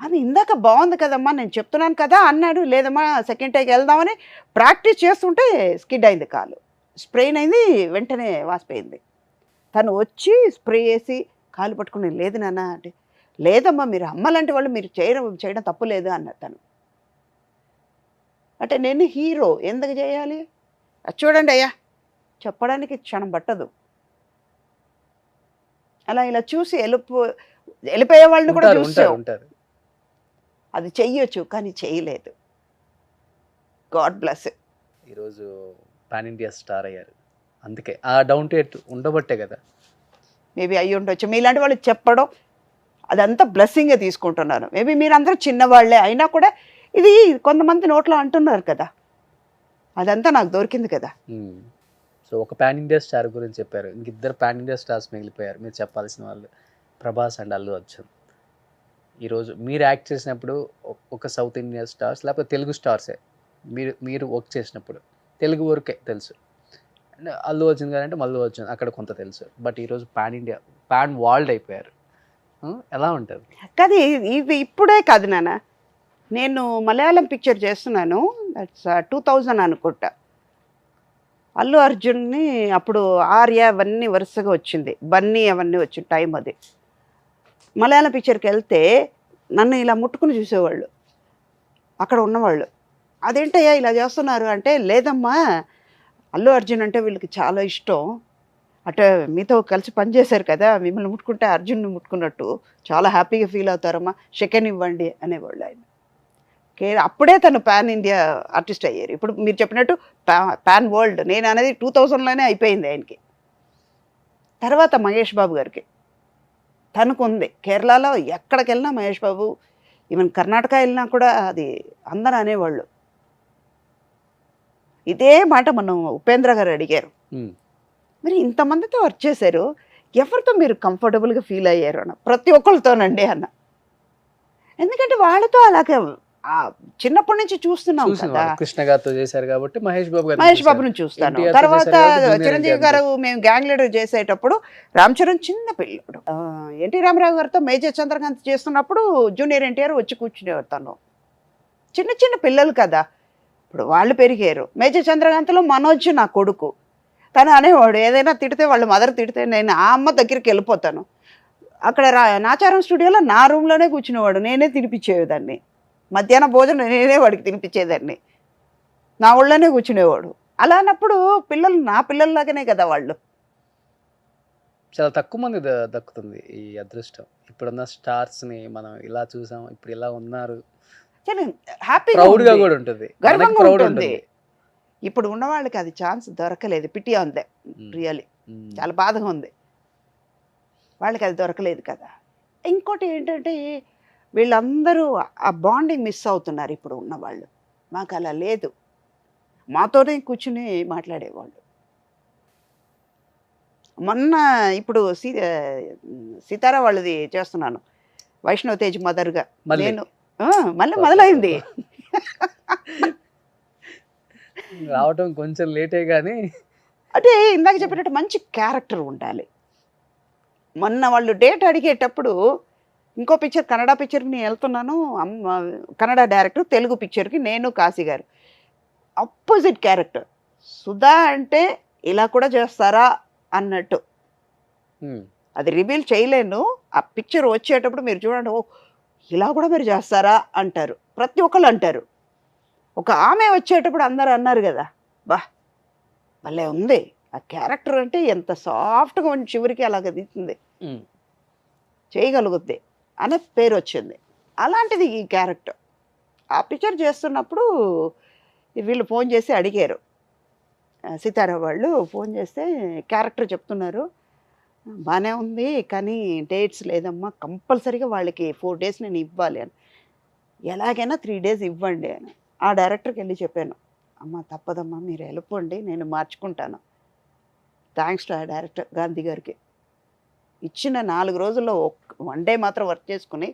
అది ఇందాక బాగుంది కదమ్మా నేను చెప్తున్నాను కదా అన్నాడు. లేదమ్మా సెకండ్ టేక్ వెళ్దామని ప్రాక్టీస్ చేస్తుంటే స్కిడ్ అయింది కాలు, స్ప్రెయిన్ అయింది, వెంటనే వాసిపోయింది. తను వచ్చి స్ప్రే చేసి కాలు పట్టుకుని లేదు నాన్న అంటే, లేదమ్మా మీరు అమ్మలాంటి వాళ్ళు మీరు చేయడం తప్పు లేదు అన్నారు తను. అంటే నేను హీరో ఎందుకు చేయాలి? అది చూడండి అయ్యా చెప్పడానికి క్షణం పట్టదు. అలా ఇలా చూసి వెళ్ళిపోయే వాళ్ళని కూడా చూసాం. అది చెయ్యొచ్చు కానీ చేయలేదు. God bless. ఈరోజు పాన్ ఇండియా స్టార్ అయ్యారు, అందుకే ఆ డౌన్ టు ఎర్త్ ఉండబట్టే కదా. మేబీ అయ్యి ఉండొచ్చు. మీలాంటి వాళ్ళు చెప్పడం అదంతా బ్లెస్సింగే తీసుకుంటున్నాను. మేబీ మీరందరూ చిన్నవాళ్లే అయినా కూడా ఇది కొంతమంది నోట్లో అంటున్నారు కదా, అదంతా నాకు దొరికింది కదా. సో ఒక పాన్ ఇండియా స్టార్ గురించి చెప్పారు, ఇంకిద్దరు పాన్ ఇండియా స్టార్స్ మిగిలిపోయారు మీరు చెప్పాల్సిన వాళ్ళు, ప్రభాస్ అండ్ అల్లు అర్జున్. ఈరోజు మీరు యాక్ట్ చేసినప్పుడు ఒక సౌత్ ఇండియా స్టార్స్ లేకపోతే తెలుగు స్టార్సే మీరు వర్క్ చేసినప్పుడు తెలుగు వరకే తెలుసు, అండ్ అల్లు అర్జున్ గారు అంటే మల్లు అర్జున్ అక్కడ కొంత తెలుసు, బట్ ఈరోజు పాన్ ఇండియా పాన్ వరల్డ్ అయిపోయారు. ఎలా ఉంటుంది? కానీ ఇది ఇప్పుడే కాదు నాన్న, నేను మలయాళం పిక్చర్ చేస్తున్నాను, దట్స్ 2000 అనుకుంటా. అల్లు అర్జున్ని అప్పుడు ఆర్య అవన్నీ వరుసగా వచ్చింది, బన్నీ అవన్నీ వచ్చిన టైం అది. మలయాళం పిక్చర్కి వెళ్తే నన్ను ఇలా ముట్టుకుని చూసేవాళ్ళు అక్కడ ఉన్నవాళ్ళు. అదేంటయ్యా ఇలా చేస్తున్నారు అంటే, లేదమ్మా అల్లు అర్జున్ అంటే వీళ్ళకి చాలా ఇష్టం, అంటే మీతో కలిసి పనిచేశారు కదా, మిమ్మల్ని ముట్టుకుంటే అర్జున్ని ముట్టుకున్నట్టు చాలా హ్యాపీగా ఫీల్ అవుతారమ్మా, సెకండ్ ఇవ్వండి అనేవాళ్ళు ఆయన. అప్పుడే తను పాన్ ఇండియా ఆర్టిస్ట్ అయ్యారు. ఇప్పుడు మీరు చెప్పినట్టు పాన్ వరల్డ్, నేను అనేది 2000లోనే అయిపోయింది ఆయనకి. తర్వాత మహేష్ బాబు గారికి తనకు ఉంది. కేరళలో ఎక్కడికి వెళ్ళినా మహేష్ బాబు, ఈవెన్ కర్ణాటక వెళ్ళినా కూడా అది అందరూ అనేవాళ్ళు. ఇదే మాట మనం ఉపేంద్ర గారు అడిగారు, మరి ఇంతమందితో వర్క్ చేశారు, ఎవరితో మీరు కంఫర్టబుల్గా ఫీల్ అయ్యారు అన్న. ప్రతి ఒక్కరితోనండి అన్న. ఎందుకంటే వాళ్ళతో అలాగే చిన్నప్పటి నుంచి చూస్తున్నాం కదా. కృష్ణ గారితో చేశారు కాబట్టి మహేష్ బాబుని చూస్తాను. తర్వాత చిరంజీవి గారు మేము గ్యాంగ్ లీడర్ చేసేటప్పుడు రామ్ చరణ్ చిన్న పిల్లడు, ఎన్టీ రామారావు గారితో మేజర్ చంద్రకాంత్ చేస్తున్నప్పుడు జూనియర్ ఎన్టీఆర్ వచ్చి కూర్చునేవారు. తను చిన్న చిన్న పిల్లలు కదా, ఇప్పుడు వాళ్ళు పెరిగారు. మేజర్ చంద్రకాంత్లో మనోజ్ నా కొడుకు, తను అనేవాడు ఏదైనా తిడితే వాళ్ళు మదర్ తిడితే నేను ఆ అమ్మ దగ్గరికి వెళ్ళిపోతాను. అక్కడ నాచారం స్టూడియోలో నా రూమ్లోనే కూర్చునేవాడు, నేనే తినిపించేదాన్ని. మధ్యాహ్న భోజనం నేనే వాడికి తినిపించేదాన్ని, నా ఊళ్ళోనే కూర్చునేవాడు. అలా అన్నప్పుడు పిల్లలు నా పిల్లల్లాగానే కదా వాళ్ళు. చాలా తక్కువ మంది దక్కుతుంది ఈ అదృష్టం. ఇప్పుడున్న స్టార్స్ని మనం ఇలా చూసాం, ఇప్పుడు ఇలా ఉన్నారు, హ్యాపీగా కూడా ఉంటుంది, గర్వంగా ఉంటుంది. ఇప్పుడు ఉన్న వాళ్ళకి అది ఛాన్స్ దొరకలేదు. పిటి ఉంది, రియలీ చాలా బాధగా ఉంది, వాళ్ళకి అది దొరకలేదు కదా. ఇంకోటి ఏంటంటే వీళ్ళందరూ ఆ బాండింగ్ మిస్ అవుతున్నారు ఇప్పుడు ఉన్నవాళ్ళు. మాకు అలా లేదు, మాతోనే కూర్చుని మాట్లాడేవాళ్ళు. మొన్న ఇప్పుడు సీతారా వాళ్ళది చేస్తున్నాను, వైష్ణవ్ తేజ్ మదర్గా. నేను మళ్ళీ మొదలైంది రావటం కొంచెం లేటే కానీ, అంటే ఇందాక చెప్పినట్టు మంచి క్యారెక్టర్ ఉండాలి. మొన్న వాళ్ళు డేట్ అడిగేటప్పుడు ఇంకో పిక్చర్ కన్నడ పిక్చర్కి నేను వెళ్తున్నాను, కన్నడ డైరెక్టర్, తెలుగు పిక్చర్కి నేను కాశీ గారు, ఆపోజిట్ క్యారెక్టర్. సుధా అంటే ఇలా కూడా చేస్తారా అన్నట్టు. అది రివీల్ చేయలేను, ఆ పిక్చర్ వచ్చేటప్పుడు మీరు చూడండి, ఓ ఇలా కూడా మీరు చేస్తారా అంటారు, ప్రతి ఒక్కళ్ళు అంటారు. ఒక ఆమె వచ్చేటప్పుడు అందరూ అన్నారు కదా, బా భలే ఉంది ఆ క్యారెక్టర్, అంటే ఎంత సాఫ్ట్గా ఉండి చివరికి అలాగ తీస్తుంది, చేయగలుగుద్ది అనే పేరు వచ్చింది. అలాంటిది ఈ క్యారెక్టర్. ఆ పిక్చర్ చేస్తున్నప్పుడు వీళ్ళు ఫోన్ చేసి అడిగారు, సీతారా వాళ్ళు ఫోన్ చేస్తే క్యారెక్టర్ చెప్తున్నారు, బాగానే ఉంది కానీ డేట్స్ లేదమ్మా, కంపల్సరీగా వాళ్ళకి 4 days నేను ఇవ్వాలి అని, ఎలాగైనా 3 days ఇవ్వండి అని. ఆ డైరెక్టర్కి వెళ్ళి చెప్పాను, అమ్మ తప్పదమ్మా మీరు వెళ్ళిపోండి, నేను మార్చుకుంటాను. థ్యాంక్స్ టు ఆ డైరెక్టర్ గాంధీ గారికి. ఇచ్చిన 4 రోజుల్లో 1 day మాత్రం వర్క్ చేసుకుని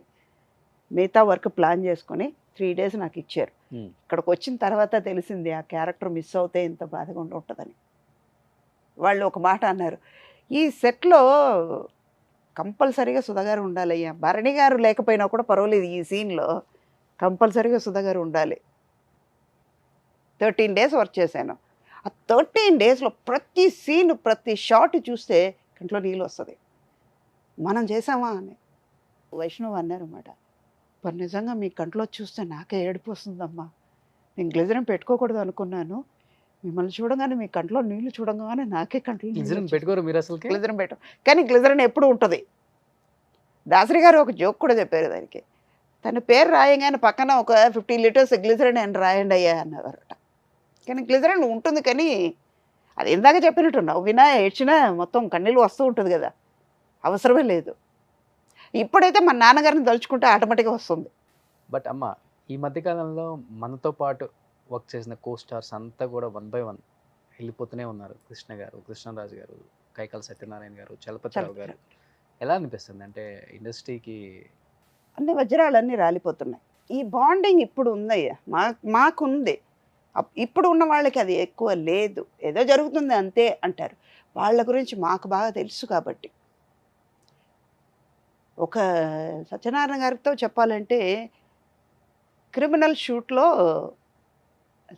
మిగతా వర్క్ ప్లాన్ చేసుకొని 3 days నాకు ఇచ్చారు. ఇక్కడికి వచ్చిన తర్వాత తెలిసింది ఆ క్యారెక్టర్ మిస్ అవుతే ఎంత బాధగా ఉంటుందని. వాళ్ళు ఒక మాట అన్నారు, ఈ సెట్లో కంపల్సరీగా సుధాగారు ఉండాలయ్యా. భరణి గారు లేకపోయినా కూడా పర్వాలేదు, ఈ సీన్లో కంపల్సరీగా సుధాగారు ఉండాలి. 13 డేస్ వర్క్ చేశాను. ఆ 13 డేస్లో ప్రతి సీన్ ప్రతి షాట్ చూస్తే కంట్లో నీళ్ళు వస్తుంది. మనం చేసామా అని వైష్ణవ్ అన్నారన్నమాట. మరి నిజంగా మీ కంట్లో చూస్తే నాకే ఏడుపు వస్తుందమ్మా, నేను గ్లిజరిన్ పెట్టుకోకూడదు అనుకున్నాను, మిమ్మల్ని చూడగానే మీ కంట్లో నీళ్లు చూడగానే నాకే కంట్లో గ్లిజరిన్ పెట్టుకోరు మీరు అసలు? గ్లిజరిన్ పెట్టు, కానీ గ్లిజరిన్ ఎప్పుడు ఉంటుంది. దాసరి గారు ఒక జోక్ కూడా చెప్పారు దానికి. తన పేరు రాయగానే పక్కన ఒక 50 లీటర్స్ గ్లిజరిన్ అని రాయండి అయ్యా అన్నవారట. కానీ గ్లిజరిన్ ఉంటుంది, కానీ అది ఇందాక చెప్పినట్టు నవ్వినా ఏడ్చినా మొత్తం కన్నీళ్ళు వస్తూ ఉంటుంది కదా, అవసరమే లేదు. ఇప్పుడైతే మా నాన్నగారిని తలుచుకుంటే ఆటోమేటిక్గా వస్తుంది. బట్ అమ్మ, ఈ మధ్యకాలంలో మనతో పాటు వర్క్ చేసిన కో స్టార్స్ అంతా కూడా 1 by 1 వెళ్ళిపోతూనే ఉన్నారు. కృష్ణ గారు, కృష్ణరాజు గారు, కైకాల సత్యనారాయణ గారు, చలపతిరావు గారు. ఎలా అనిపిస్తుంది అంటే ఇండస్ట్రీకి అన్ని వజ్రాలన్నీ రాలిపోతున్నాయి. ఈ బాండింగ్ ఇప్పుడు ఉందయ్యా, మాకుంది. ఇప్పుడు ఉన్న వాళ్ళకి అది ఎక్కువ లేదు, ఏదో జరుగుతుంది అంతే అంటారు. వాళ్ళ గురించి మాకు బాగా తెలుసు కాబట్టి. ఒక సత్యనారాయణ గారితో చెప్పాలంటే, క్రిమినల్ షూట్లో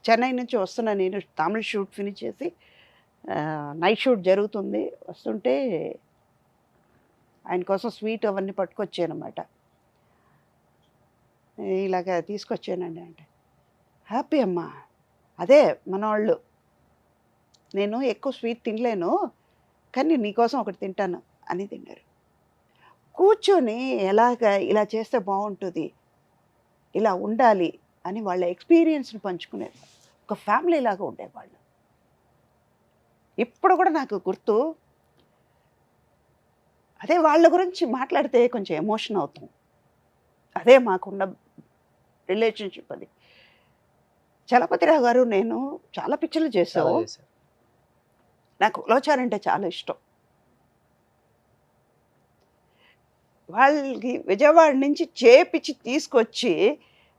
చెన్నై నుంచి వస్తున్నా నేను, తమిళ షూట్ ఫినిష్ చేసి నైట్ షూట్ జరుగుతుంది, వస్తుంటే ఆయన కోసం స్వీట్ అవన్నీ పట్టుకొచ్చానమాట. ఇలాగ తీసుకొచ్చానండి అంటే, హ్యాపీ అమ్మా, అదే మనవాళ్ళు, నేను ఎక్కువ స్వీట్ తినలేను కానీ నీకోసం ఒకటి తింటాను అని తిన్నారు. కూర్చొని ఇలా చేస్తే బాగుంటుంది, ఇలా ఉండాలి అని వాళ్ళ ఎక్స్పీరియన్స్ని పంచుకునేది. ఒక ఫ్యామిలీ లాగా ఉండేవాళ్ళు. ఇప్పుడు కూడా నాకు గుర్తు, అదే వాళ్ళ గురించి మాట్లాడితే కొంచెం ఎమోషన్ అవుతాం. అదే మాకున్న రిలేషన్షిప్ అది. చలపతిరావు గారు నేను చాలా పిక్చర్లు చేసావు, నాకు ఉలవచారు అంటే చాలా ఇష్టం. వాళ్ళకి విజయవాడ నుంచి చేపించి తీసుకొచ్చి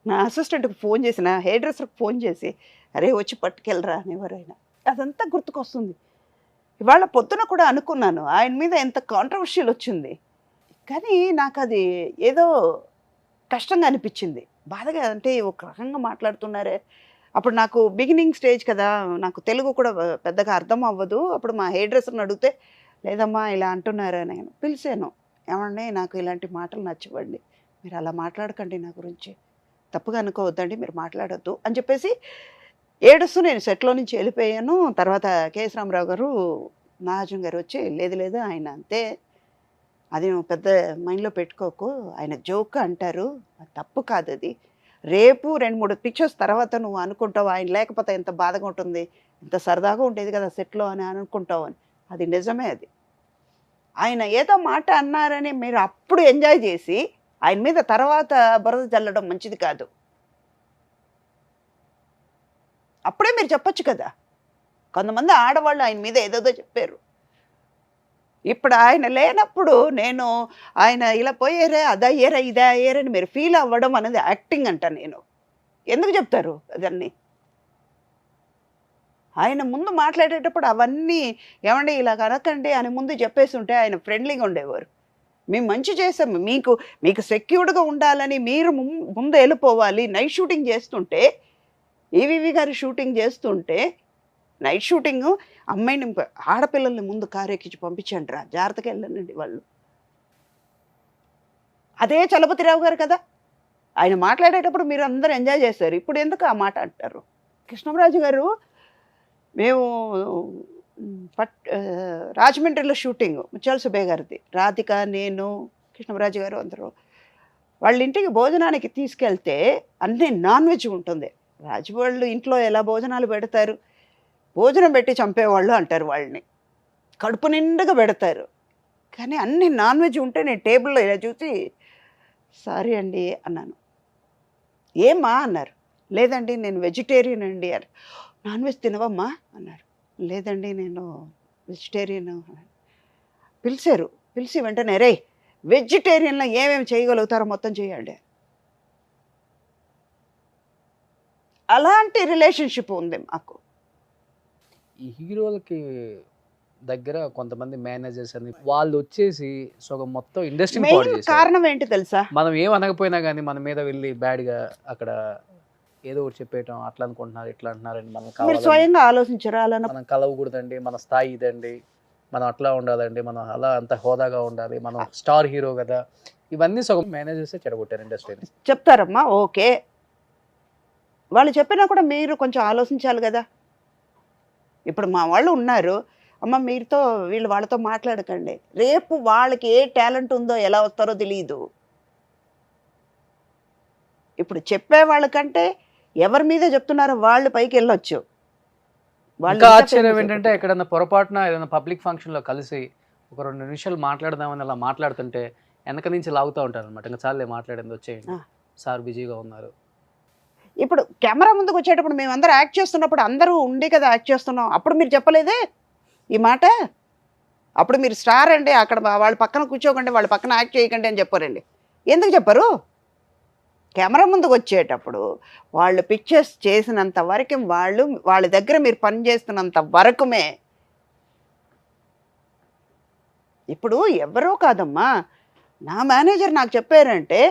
నా అసిస్టెంట్కి ఫోన్ చేసి, నా హెయిర్ డ్రెస్సర్కి ఫోన్ చేసి, అరే వచ్చి పట్టుకెళ్ళరా అని ఎవరైనా, అదంతా గుర్తుకొస్తుంది. ఇవాళ పొద్దున కూడా అనుకున్నాను ఆయన మీద ఎంత కాంట్రవర్షియల్ వచ్చింది, కానీ నాకు అది ఏదో కష్టంగా అనిపించింది, బాధగా. అంటే ఒక రకంగా మాట్లాడుతున్నారే. అప్పుడు నాకు బిగినింగ్ స్టేజ్ కదా, నాకు తెలుగు కూడా పెద్దగా అర్థం అవ్వదు. అప్పుడు మా హెయిర్ డ్రెస్సర్ని అడిగితే, లేదమ్మా ఇలా అంటున్నారా, నేను పిలిచాను, ఏమండి నాకు ఇలాంటి మాటలు నచ్చవండి, మీరు అలా మాట్లాడకండి, నా గురించి తప్పుగా అనుకోవద్దండి, మీరు మాట్లాడొద్దు అని చెప్పేసి ఏడుస్తూ నేను సెట్లో నుంచి వెళ్ళిపోయాను. తర్వాత కేఎస్ రామారావు గారు, నాగార్జున గారు వచ్చి, లేదు ఆయన అంతే, అది నువ్వు పెద్ద మైండ్లో పెట్టుకోకు, ఆయన జోక్ అంటారు, అది తప్పు కాదు, అది రేపు 2-3 పిక్చర్స్ తర్వాత నువ్వు అనుకుంటావు ఆయన లేకపోతే ఎంత బాధగా ఉంటుంది, ఎంత సరదాగా ఉండేది కదా సెట్లో అని అనుకుంటావు అని. అది నిజమే. అది ఆయన ఏదో మాట అన్నారని మీరు అప్పుడు ఎంజాయ్ చేసి ఆయన మీద తర్వాత బురద జల్లడం మంచిది కాదు. అప్పుడే మీరు చెప్పొచ్చు కదా. కొంతమంది ఆడవాళ్ళు ఆయన మీద ఏదేదో చెప్పారు. ఇప్పుడు ఆయన లేనప్పుడు నేను ఆయన ఇలా పోయారే, అదయ్యారా, ఇదే అయ్యారని మీరు ఫీల్ అవ్వడం అనేది యాక్టింగ్ అంట. నేను ఎందుకు చెప్తారు అదన్నీ? ఆయన ముందు మాట్లాడేటప్పుడు అవన్నీ ఏమండి ఇలా కనకండి అని ముందు చెప్పేసి ఉంటే ఆయన ఫ్రెండ్లీగా ఉండేవారు. మేము మంచి చేసాము, మీకు సెక్యూర్డ్గా ఉండాలని మీరు ముందు వెళ్ళిపోవాలి. నైట్ షూటింగ్ చేస్తుంటే, ఈవీవి గారి షూటింగ్ చేస్తుంటే, నైట్ షూటింగ్ అమ్మాయిని ఆడపిల్లల్ని ముందు కారు ఎక్కించి పంపించండి రా, జాగ్రత్తగా వెళ్ళండి వాళ్ళు. అదే చలపతిరావు గారు కదా, ఆయన మాట్లాడేటప్పుడు మీరు అందరూ ఎంజాయ్ చేశారు. ఇప్పుడు ఎందుకు ఆ మాట అంటారు? కృష్ణరాజు గారు, మేము రాజమండ్రిలో షూటింగ్, ముత్యాల సుబ్బయ్య గారిది, రాధిక, నేను, కృష్ణరాజు గారు అందరూ వాళ్ళ ఇంటికి భోజనానికి తీసుకెళ్తే అన్నీ నాన్ వెజ్ ఉంటుంది. రాజవాళ్ళు ఇంట్లో ఎలా భోజనాలు పెడతారు, భోజనం పెట్టి చంపేవాళ్ళు అంటారు వాళ్ళని, కడుపు నిండుగా పెడతారు. కానీ అన్ని నాన్ వెజ్ ఉంటే నేను టేబుల్లో ఇలా చూసి సారీ అండి అన్నాను. ఏమ్మా అన్నారు. లేదండి నేను వెజిటేరియన్ అండి అని. నాన్ వెజ్ తినవమ్మా అన్నారు. లేదండి నేను వెజిటేరియన్ అన్నాను. పిలిచారు, పిలిచి వెంటనే రే వెజిటేరియన్లో ఏమేమి చేయగలుగుతారో మొత్తం చేయండి. అలాంటి రిలేషన్షిప్ ఉంది మాకు. ఈ హీరోలకి దగ్గర కొంతమంది మేనేజర్స్ అని వాళ్ళు వచ్చేసి సగం మొత్తం ఇండస్ట్రీని పాడు మెయిన్ చేశారు. కారణం ఏంటి తెలుసా? మనం ఏం అనకపోయినా కానీ మన మీద వెళ్ళి బ్యాడ్గా అక్కడ ఏదో ఒకటి చెప్పేయటం, అట్లా అనుకుంటున్నారు ఇట్లా అంటున్నారండి, మనం మీరు కావాలని స్వయంగా ఆలోచించరా అలా? మనం కలవకూడదండి, మన స్థాయి ఇదండి, మనం అట్లా ఉండాలండి, మనం అలా అంత హోదాగా ఉండాలి, మనం స్టార్ హీరో కదా, ఇవన్నీ సగం మేనేజర్సే చెడగొట్టారు ఇండస్ట్రీని. చెప్తారమ్మా, ఓకే, వాళ్ళు చెప్పినా కూడా మీరు కొంచెం ఆలోచించాలి కదా. ఇప్పుడు మా వాళ్ళు ఉన్నారు, అమ్మ మీరుతో వాళ్ళతో మాట్లాడకండి, రేపు వాళ్ళకి ఏ టాలెంట్ ఉందో ఎలా వస్తారో తెలియదు. ఇప్పుడు చెప్పే వాళ్ళకంటే ఎవరి మీద చెప్తున్నారో వాళ్ళు పైకి వెళ్ళొచ్చు. ఇంకా ఆశ్చర్యం ఏంటంటే ఎక్కడన్నా పొరపాటున ఏదైనా పబ్లిక్ ఫంక్షన్లో కలిసి ఒక 2 నిమిషాలు మాట్లాడదామని అలా మాట్లాడుతుంటే వెనక నుంచి లాగుతూ ఉంటారు అనమాట. ఇంకా చాలే మాట్లాడింది, వచ్చేయండి, సార్ బిజీగా ఉన్నారు. ఇప్పుడు కెమెరా ముందుకు వచ్చేటప్పుడు మేమందరూ యాక్ట్ చేస్తున్నప్పుడు అందరూ ఉండి కదా యాక్ట్ చేస్తున్నాం, అప్పుడు మీరు చెప్పలేదే ఈ మాట? అప్పుడు మీరు స్టార్ అండి, అక్కడ వాళ్ళ పక్కన కూర్చోకండి, వాళ్ళ పక్కన యాక్ట్ చేయకండి అని చెప్పారండి. ఎందుకు చెప్పరు? కెమెరా ముందుకు వచ్చేటప్పుడు వాళ్ళు పిక్చర్స్ చేసినంత వరకు, వాళ్ళ దగ్గర మీరు పని చేస్తున్నంత వరకుమే. ఇప్పుడు ఎవరో కాదమ్మా, నా మేనేజర్ నాకు చెప్పారంటే,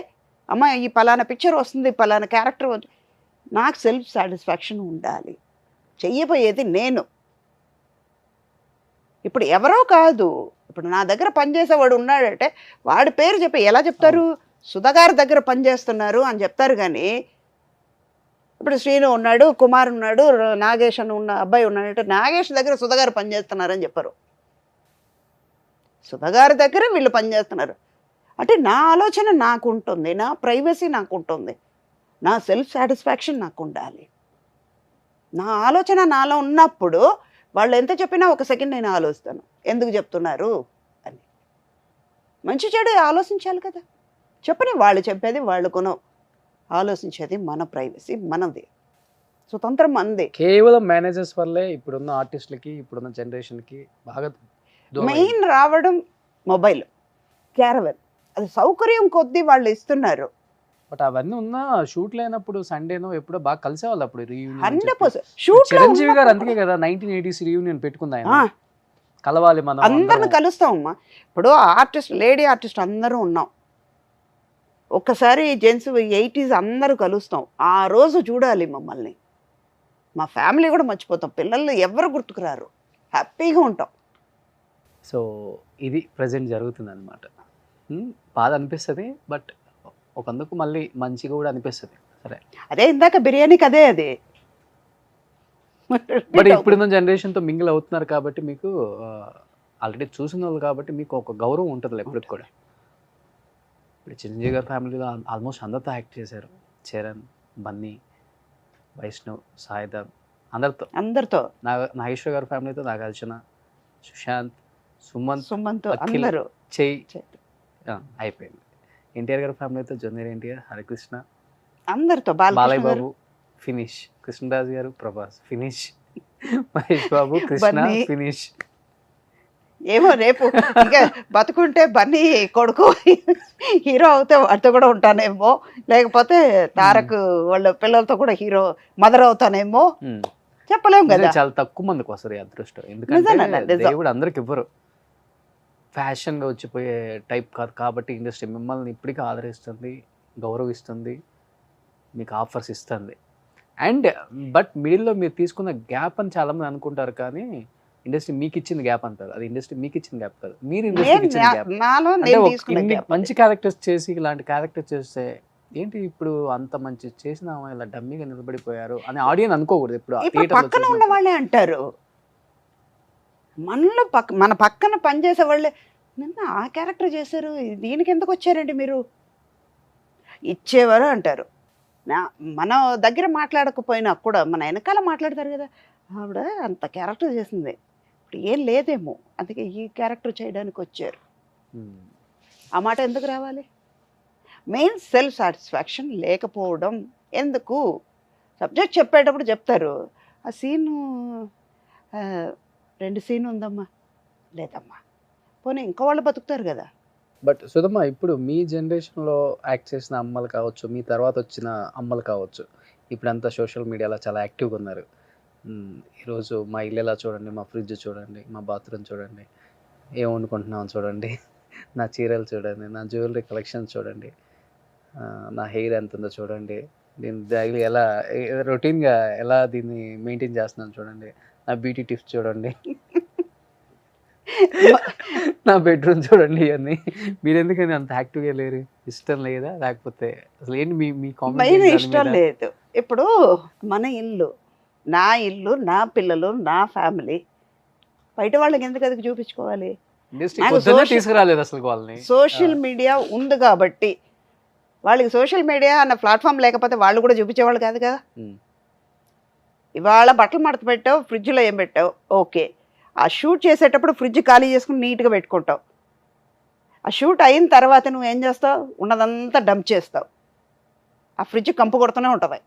అమ్మ ఈ పలానా పిక్చర్ వస్తుంది, పలానా క్యారెక్టర్, నాకు సెల్ఫ్ సాటిస్ఫాక్షన్ ఉండాలి, చెయ్యబోయేది నేను. ఇప్పుడు ఎవరో కాదు, ఇప్పుడు నా దగ్గర పనిచేసేవాడు ఉన్నాడంటే వాడి పేరు చెప్పి ఎలా చెప్తారు? సుధాగారి దగ్గర పనిచేస్తున్నారు అని చెప్తారు. కానీ ఇప్పుడు శ్రీను ఉన్నాడు, కుమార్ ఉన్నాడు, నాగేష్ అని ఉన్న అబ్బాయి ఉన్నాడంటే నాగేష్ దగ్గర సుధాగారు పనిచేస్తున్నారని చెప్పరు, సుధాగారి దగ్గర వీళ్ళు పనిచేస్తున్నారు అంటే నా ఆలోచన నాకు ఉంటుంది, నా ప్రైవసీ నాకు ఉంటుంది, నా సెల్ఫ్ సాటిస్ఫాక్షన్ నాకు ఉండాలి. నా ఆలోచన నాలో ఉన్నప్పుడు వాళ్ళు ఎంత చెప్పినా ఒక సెకండ్ నేను ఆలోచిస్తాను, ఎందుకు చెప్తున్నారు అని. మంచి చెడు ఆలోచించాలి కదా. చెప్పని వాళ్ళు చెప్పేది వాళ్ళు ఆలోచించేది మన ప్రైవసీ మనది, స్వతంత్రం మనది. కేవలం మేనేజర్స్ వల్లే ఇప్పుడున్న ఆర్టిస్టులకి, ఇప్పుడున్న జనరేషన్కి బాగా మెయిన్ రావడం మొబైల్, క్యారవెన్, అది సౌకర్యం కొద్దీ వాళ్ళు ఇస్తున్నారు. బట్ అవన్నీ ఉన్న షూట్ లేనప్పుడు సండేనో ఎప్పుడో బాగా కలిసేవాళ్ళు. అప్పుడు 100% షూట్ చిరంజీవి గారు అందుకే కదా 1980s రీయూనియన్ పెట్టుకుంది ఆయన, కలవాలి మనం అందరిని కలుస్తాం అమ్మా. ఇప్పుడు ఆర్టిస్ట్, లేడీ ఆర్టిస్ట్ అందరూ ఉన్నాం, ఒక్కసారి జెంట్స్ 80s అందరూ కలుస్తాం, ఆ రోజు చూడాలి మమ్మల్ని. మా ఫ్యామిలీ కూడా మర్చిపోతాం, పిల్లలు ఎవరు గుర్తుకురారు, హ్యాపీగా ఉంటాం. సో ఇది ప్రజెంట్ జరుగుతుంది అనమాట. బాధ అనిపిస్తుంది, బట్ ఒకందుకు మళ్ళీ మంచిగా కూడా అనిపిస్తుంది. సరే, అదే ఇందాక బిర్యానీకి అదే అది. బట్ ఇప్పుడున్న జనరేషన్తో మింగిల్ అవుతున్నారు కాబట్టి మీకు ఆల్రెడీ చూసిన వాళ్ళు కాబట్టి మీకు ఒక గౌరవం ఉంటుంది ఎప్పటికి కూడా. ఇప్పుడు చిరంజీవి గారి ఫ్యామిలీలో ఆల్మోస్ట్ అందరితో యాక్ట్ చేశారు, చరణ్, బన్నీ, వైష్ణవ్, సాయిధర్, అందరితో. నాగేశ్వర గారి ఫ్యామిలీతో నాగార్జున, సుశాంత్, సుమంత్ అందరూ అయిపోయింది. ఎన్టీఆర్ గారి ఫ్యామిలీతో జూనియర్ ఎన్టీఆర్, హరికృష్ణ, అందరితో, బాలయ్య బాబు ఫినిష్, కృష్ణరాజు గారు, ప్రభాస్ ఫినిష్, మహేష్ బాబు, కృష్ణ ఫినిష్. ఏమో రేపు ఇంకా బతుకుంటే బన్నీ కొడుకు హీరో అవుతే వాటితో కూడా ఉంటానేమో, లేకపోతే తారక్ వాళ్ళ పిల్లలతో కూడా హీరో మదర్ అవుతానేమో, చెప్పలేము కదా. చాలా తక్కువ మందికి వస్తారు అదృష్టం, ఎందుకంటే దేవుడు అందరికి ఇవ్వరు. ఫ్యాషన్గా వచ్చిపోయే టైప్ కాదు కాబట్టి ఇండస్ట్రీ మిమ్మల్ని ఇప్పటికీ ఆదరిస్తుంది, గౌరవిస్తుంది, మీకు ఆఫర్స్ ఇస్తుంది. అండ్ బట్ మిడిల్లో మీరు తీసుకున్న గ్యాప్ అని చాలామంది అనుకుంటారు, కానీ ఇండస్ట్రీ మీకు ఇచ్చిన గ్యాప్ అంటారు, అది ఇండస్ట్రీ మీకు ఇచ్చిన గ్యాప్ కాదు, మీరు ఇండస్ట్రీకి ఇచ్చిన గ్యాప్. మంచి క్యారెక్టర్స్ చేసి ఇలాంటి క్యారెక్టర్స్ చేస్తే ఏంటి ఇప్పుడు అంత మంచి చేసిన ఇలా డమ్మీగా నిలబడిపోయారు అని ఆడియన్స్ అనుకోకూడదు. ఇప్పుడు పక్కన ఉన్న వాళ్ళే అంటారు, మనలో మన పక్కన పనిచేసే వాళ్ళే, నిన్న ఆ క్యారెక్టర్ చేశారు, దీనికి ఎందుకు వచ్చారండి మీరు, ఇచ్చేవారు అంటారు. మన దగ్గర మాట్లాడకపోయినా కూడా మన వెనకాల మాట్లాడతారు కదా, ఆవిడ అంత క్యారెక్టర్ చేసింది, ఇప్పుడు ఏం లేదేమో అందుకే ఈ క్యారెక్టర్ చేయడానికి వచ్చారు. ఆ మాట ఎందుకు రావాలి? మెయిన్ సెల్ఫ్ సాటిస్ఫాక్షన్ లేకపోవడం ఎందుకు? సబ్జెక్ట్ చెప్పేటప్పుడు చెప్తారు, ఆ సీను 2 సీన్ ఉందమ్మా, లేదమ్మా, పోనీ ఇంకో వాళ్ళు బతుకుతారు కదా. బట్ సుధమ్మ, ఇప్పుడు మీ జనరేషన్లో యాక్ట్ చేసిన అమ్మలు కావచ్చు, మీ తర్వాత వచ్చిన అమ్మలు కావచ్చు, ఇప్పుడంతా సోషల్ మీడియాలో చాలా యాక్టివ్గా ఉన్నారు. ఈరోజు మా ఇల్లు ఎలా చూడండి, మా ఫ్రిడ్జ్ చూడండి, మా బాత్రూమ్ చూడండి, ఏం వండుకుంటున్నాం చూడండి, నా చీరలు చూడండి, నా జ్యువెలరీ కలెక్షన్ చూడండి, నా హెయిర్ ఎంత ఉందో చూడండి, నేను డైలీ ఎలా రొటీన్గా ఎలా దీన్ని మెయింటైన్ చేస్తున్నాను చూడండి, నా బ్యూటీ టిప్స్ చూడండి, నా బెడ్రూమ్ చూడండి. ఇవన్నీ మీరు ఎందుకని అంత యాక్టివ్గా లేరు? ఇష్టం లేదా లేకపోతే అసలు ఏంటి మీ మీ మెయిన్ కామెంట్ ఇష్టం లేదు. ఇప్పుడు మన ఇల్లు, నా ఇల్లు, నా పిల్లలు, నా ఫ్యామిలీ, బయట వాళ్ళకి ఎందుకు అది చూపించుకోవాలి? నాకు పొద్దున్నే social- తీసుకురాలేదు అసలు వాళ్ళని. సోషల్ మీడియా ఉంది కాబట్టి వాళ్ళకి సోషల్ మీడియా అన్న ప్లాట్ఫామ్ లేకపోతే వాళ్ళు కూడా చూపించేవాళ్ళు కాదు కదా. ఉమ్, ఇవాళ బట్టలు మడత పెట్టావు, ఫ్రిడ్జ్లో ఏం పెట్టావు, ఓకే. ఆ షూట్ చేసేటప్పుడు ఫ్రిడ్జ్ ఖాళీ చేసుకుని నీట్గా పెట్టుకుంటావు. ఆ షూట్ అయిన తర్వాత నువ్వు ఏం చేస్తావు? ఉన్నదంతా డంప్ చేస్తావు. ఆ ఫ్రిడ్జ్ కంపు కొడుతూనే ఉంటుంది.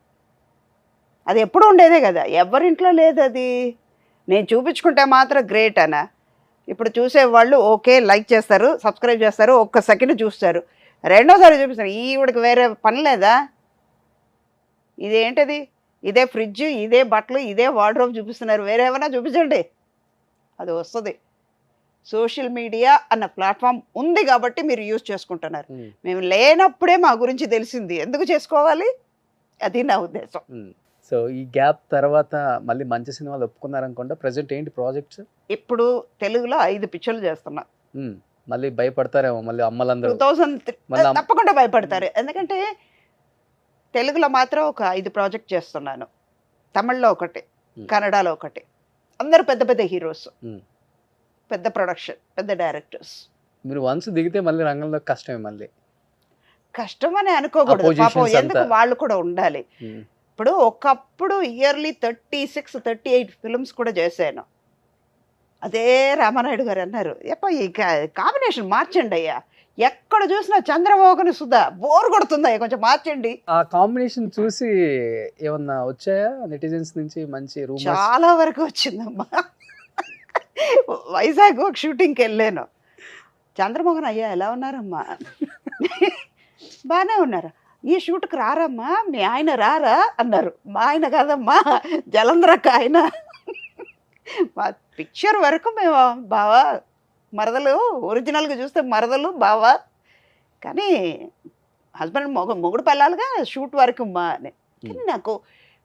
అది ఎప్పుడు ఉండేదే కదా, ఎవరింట్లో లేదు అది. నేను చూపించుకుంటే మాత్రం గ్రేట్ అనా? ఇప్పుడు చూసేవాళ్ళు ఓకే లైక్ చేస్తారు, సబ్స్క్రైబ్ చేస్తారు, ఒక్క సెకండ్ చూస్తారు, రెండోసారి చూపిస్తారు. ఈవిడికి వేరే పని లేదా? ఇదేంటది? ఇదే ఫ్రిడ్జ్, ఇదే బట్టలు, ఇదే వార్డ్రోబ్ చూపిస్తున్నారు, వేరే ఏమైనా చూపించండి, అది వస్తుంది. సోషల్ మీడియా అన్న ప్లాట్ఫామ్ ఉంది కాబట్టి మీరు యూజ్ చేసుకుంటున్నారు. ఉమ్, మేము లేనప్పుడే మా గురించి తెలిసింది, ఎందుకు చేసుకోవాలి? అది నా ఉద్దేశం. ఉమ్. సో ఈ గ్యాప్ తర్వాత మళ్ళీ మంచి సినిమాలు ఒప్పుకున్నారనుకుంటా. ప్రజెంట్ ఏంటి ప్రాజెక్ట్స్? ఇప్పుడు తెలుగులో 5 పిక్చర్లు చేస్తున్నా. మళ్ళీ భయపడతారేమో మళ్ళీ అమ్మలందరూ. 2003 మళ్ళా తప్పకుండా భయపడతారు. ఎందుకంటే తెలుగులో మాత్రం ఒక 5 ప్రాజెక్ట్ చేస్తున్నాను, తమిళ్లో ఒకటి, కన్నడలో ఒకటి. అందరు పెద్ద పెద్ద హీరోస్, ఉమ్. పెద్ద ప్రొడక్షన్, పెద్ద డైరెక్టర్స్. మీరు వన్స్ దిగితే మళ్ళీ రంగంలో కష్టమే మళ్ళీ. కష్టం అని అనుకోకూడదు పాపం, Oppositions ఎందుకు అంతా. వాళ్ళు కూడా ఉండాలి. ఉమ్, ఇప్పుడు ఒకప్పుడు ఇయర్లీ 36-38 ఫిల్మ్స్ కూడా చేశాను. అదే రామానాయుడు గారు అన్నారు, ఎప్ప ఈ కాంబినేషన్ మార్చండి అయ్యా, ఎక్కడ చూసినా చంద్రమోహన్ సుధా బోర్ కొడుతుందా, కొంచెం మార్చండి. ఆ కాంబినేషన్ చూసి ఏమన్నా వచ్చాయా నెటిజన్స్ నుంచి మంచి రూమర్స్? చాలా వరకు వచ్చిందమ్మా. వైజాగ్ ఒక షూటింగ్కి వెళ్ళాను, చంద్రమోహన్ అయ్యా ఎలా ఉన్నారమ్మా? బాగానే ఉన్నారు. ఈ షూట్కి రారమ్మా, మీ ఆయన రారా అన్నారు. మా ఆయన కాదమ్మా, జలంధ్రక్క ఆయన. మా పిక్చర్ వరకు మేము బావా మరదలు, ఒరిజినల్గా చూస్తే మరదలు బావా, కానీ హస్బెండ్ మొగుడు పెళ్ళాలిగా షూట్ వరకు మా అని. కానీ నాకు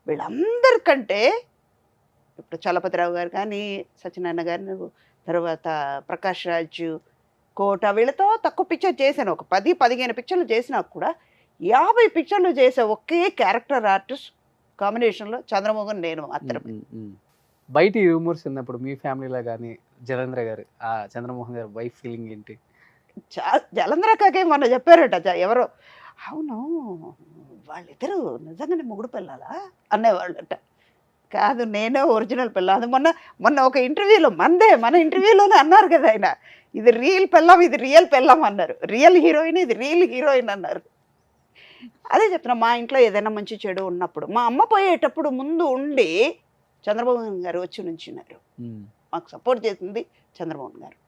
వీళ్ళందరికంటే ఇప్పుడు చలపతిరావు గారు కానీ, సత్యనారాయణ గారు, తర్వాత ప్రకాష్ రాజు, కోట, వీళ్ళతో తక్కువ పిక్చర్ చేశాను. ఒక 10-15 పిక్చర్లు చేసినా కూడా 50 పిక్చర్లు చేసే ఒకే క్యారెక్టర్ ఆర్టిస్ట్ కాంబినేషన్లో చంద్రమోహన్ నేను మాత్రమే. బయట ఈ రూమర్స్ ఉన్నప్పుడు మీ ఫ్యామిలీలో కానీ జలేంద్ర గారు, ఆ చంద్రమోహన్ గారు వైఫ్ ఫీలింగ్ ఏంటి? జలంధ్రకే మొన్న చెప్పారట ఎవరో, అవును వాళ్ళిద్దరూ నిజంగానే మొగుడు పిల్లాలా అనేవాళ్ళట. కాదు, నేనే ఒరిజినల్ పిల్ల. అది మొన్న ఒక ఇంటర్వ్యూలో మన ఇంటర్వ్యూలోనే అన్నారు కదా ఆయన, ఇది రియల్ పెళ్ళాం, ఇది రియల్ పెళ్ళాం అన్నారు. రియల్ హీరోయిన్, ఇది రియల్ హీరోయిన్ అన్నారు. అదే చెప్తున్నా, మా ఇంట్లో ఏదైనా మంచి చెడు ఉన్నప్పుడు, మా అమ్మ పోయేటప్పుడు ముందు ఉండి చంద్రమోహన్ గారు వచ్చి నుంచున్నారు. మాకు సపోర్ట్ చేసింది చంద్రమోహన్ గారు.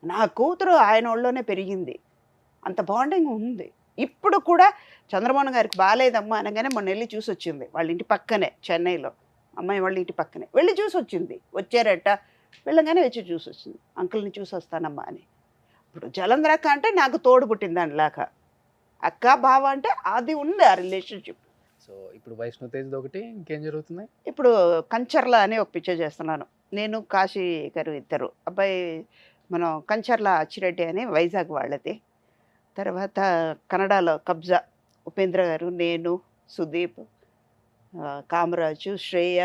నా కూతురు ఆయన ఒళ్ళోనే పెరిగింది, అంత బాండింగ్ ఉంది. ఇప్పుడు కూడా చంద్రమోహన్ గారికి బాగాలేదమ్మా అనగానే మొన్న వెళ్ళి చూసి వచ్చింది. వాళ్ళ ఇంటి పక్కనే, చెన్నైలో అమ్మాయి వాళ్ళ ఇంటి పక్కనే వెళ్ళి చూసి వచ్చింది. వచ్చారట, వెళ్ళగానే వచ్చి చూసి వచ్చింది, అంకుల్ని చూసి వస్తానమ్మా అని. ఇప్పుడు జలంధ్రక్క అంటే నాకు తోడు పుట్టింది దానిలాగా, అక్క బావ అంటే అది ఉంది ఆ రిలేషన్షిప్. సో ఇప్పుడు వైష్ణవ్ తేజ్ ఒకటి, ఇంకేం జరుగుతుంది? ఇప్పుడు కంచర్ల అని ఒక పిక్చర్ చేస్తున్నాను, నేను కాశీ గారు ఇద్దరు. అబ్బాయి మనం కంచర్ల అచ్చిరెడ్డి అని వైజాగ్ వాళ్ళది. తర్వాత కన్నడలో కబ్జా, ఉపేంద్ర గారు, నేను, సుదీప్, కామరాజు, శ్రేయ,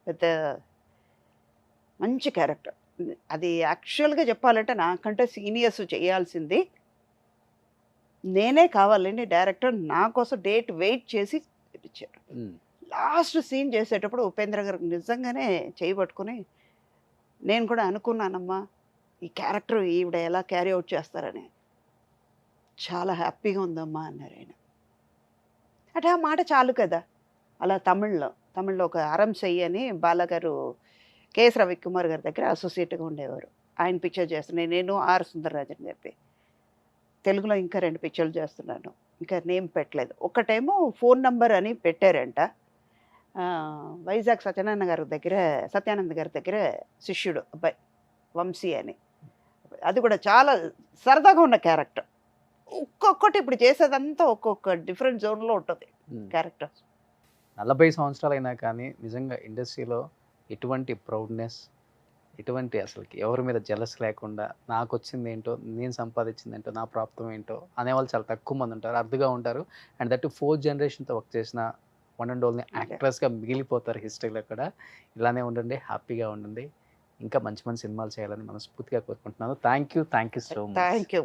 పెద్ద మంచి క్యారెక్టర్. అది యాక్చువల్గా చెప్పాలంటే నాకంటే సీనియర్స్ చేయాల్సింది. నేనే కావాలండి డైరెక్టర్ నా కోసం డేట్ వెయిట్ చేసి ఇచ్చారు. లాస్ట్ సీన్ చేసేటప్పుడు ఉపేంద్ర గారు నిజంగానే చేయబట్టుకుని, నేను కూడా అనుకున్నానమ్మా ఈ క్యారెక్టర్ ఈవిడ ఎలా క్యారీ అవుట్ చేస్తారని, చాలా హ్యాపీగా ఉందమ్మా అన్నారు ఆయన. అంటే ఆ మాట చాలు కదా. అలా తమిళ్లో ఒక అరం చెయ్యి అని బాలగారు, కేఎస్ రవికుమార్ గారి దగ్గర అసోసియేట్గా ఉండేవారు. ఆయన పిక్చర్ చేస్తున్నాను నేను, ఆర్ సుందరరాజన్ గారి. తెలుగులో ఇంకా 2 పిక్చర్లు చేస్తున్నాను, ఇంకా నేమ్ పెట్టలేదు. ఒకటేమో ఫోన్ నంబర్ అని పెట్టారంట, వైజాగ్ సత్యానంద గారి దగ్గర శిష్యుడు అబ్బాయి వంశీ అని. అది కూడా చాలా సరదాగా ఉన్న క్యారెక్టర్. ఒక్కొక్కటి ఇప్పుడు చేసేదంతా ఒక్కొక్క డిఫరెంట్ జోన్లో ఉంటుంది క్యారెక్టర్. 40 సంవత్సరాలైనా కానీ నిజంగా ఇండస్ట్రీలో ఎటువంటి ప్రౌడ్నెస్, ఎటువంటి అసలుకి ఎవరి మీద జలస్ లేకుండా నాకు వచ్చింది ఏంటో, నేను సంపాదించింది ఏంటో, నా ప్రాప్తం ఏంటో అనేవాళ్ళు చాలా తక్కువ మంది ఉంటారు, అరుదుగా ఉంటారు. అండ్ దట్ 4th జనరేషన్తో వర్క్ చేసిన వన్ అండ్ ఓన్లీ యాక్ట్రెస్గా మిగిలిపోతారు హిస్టరీలో కూడా. ఇలానే ఉండండి, హ్యాపీగా ఉండండి, ఇంకా మంచి మంచి సినిమాలు చేయాలని మనస్ఫూర్తిగా కోరుకుంటున్నాను. Thank you so much. Thank you.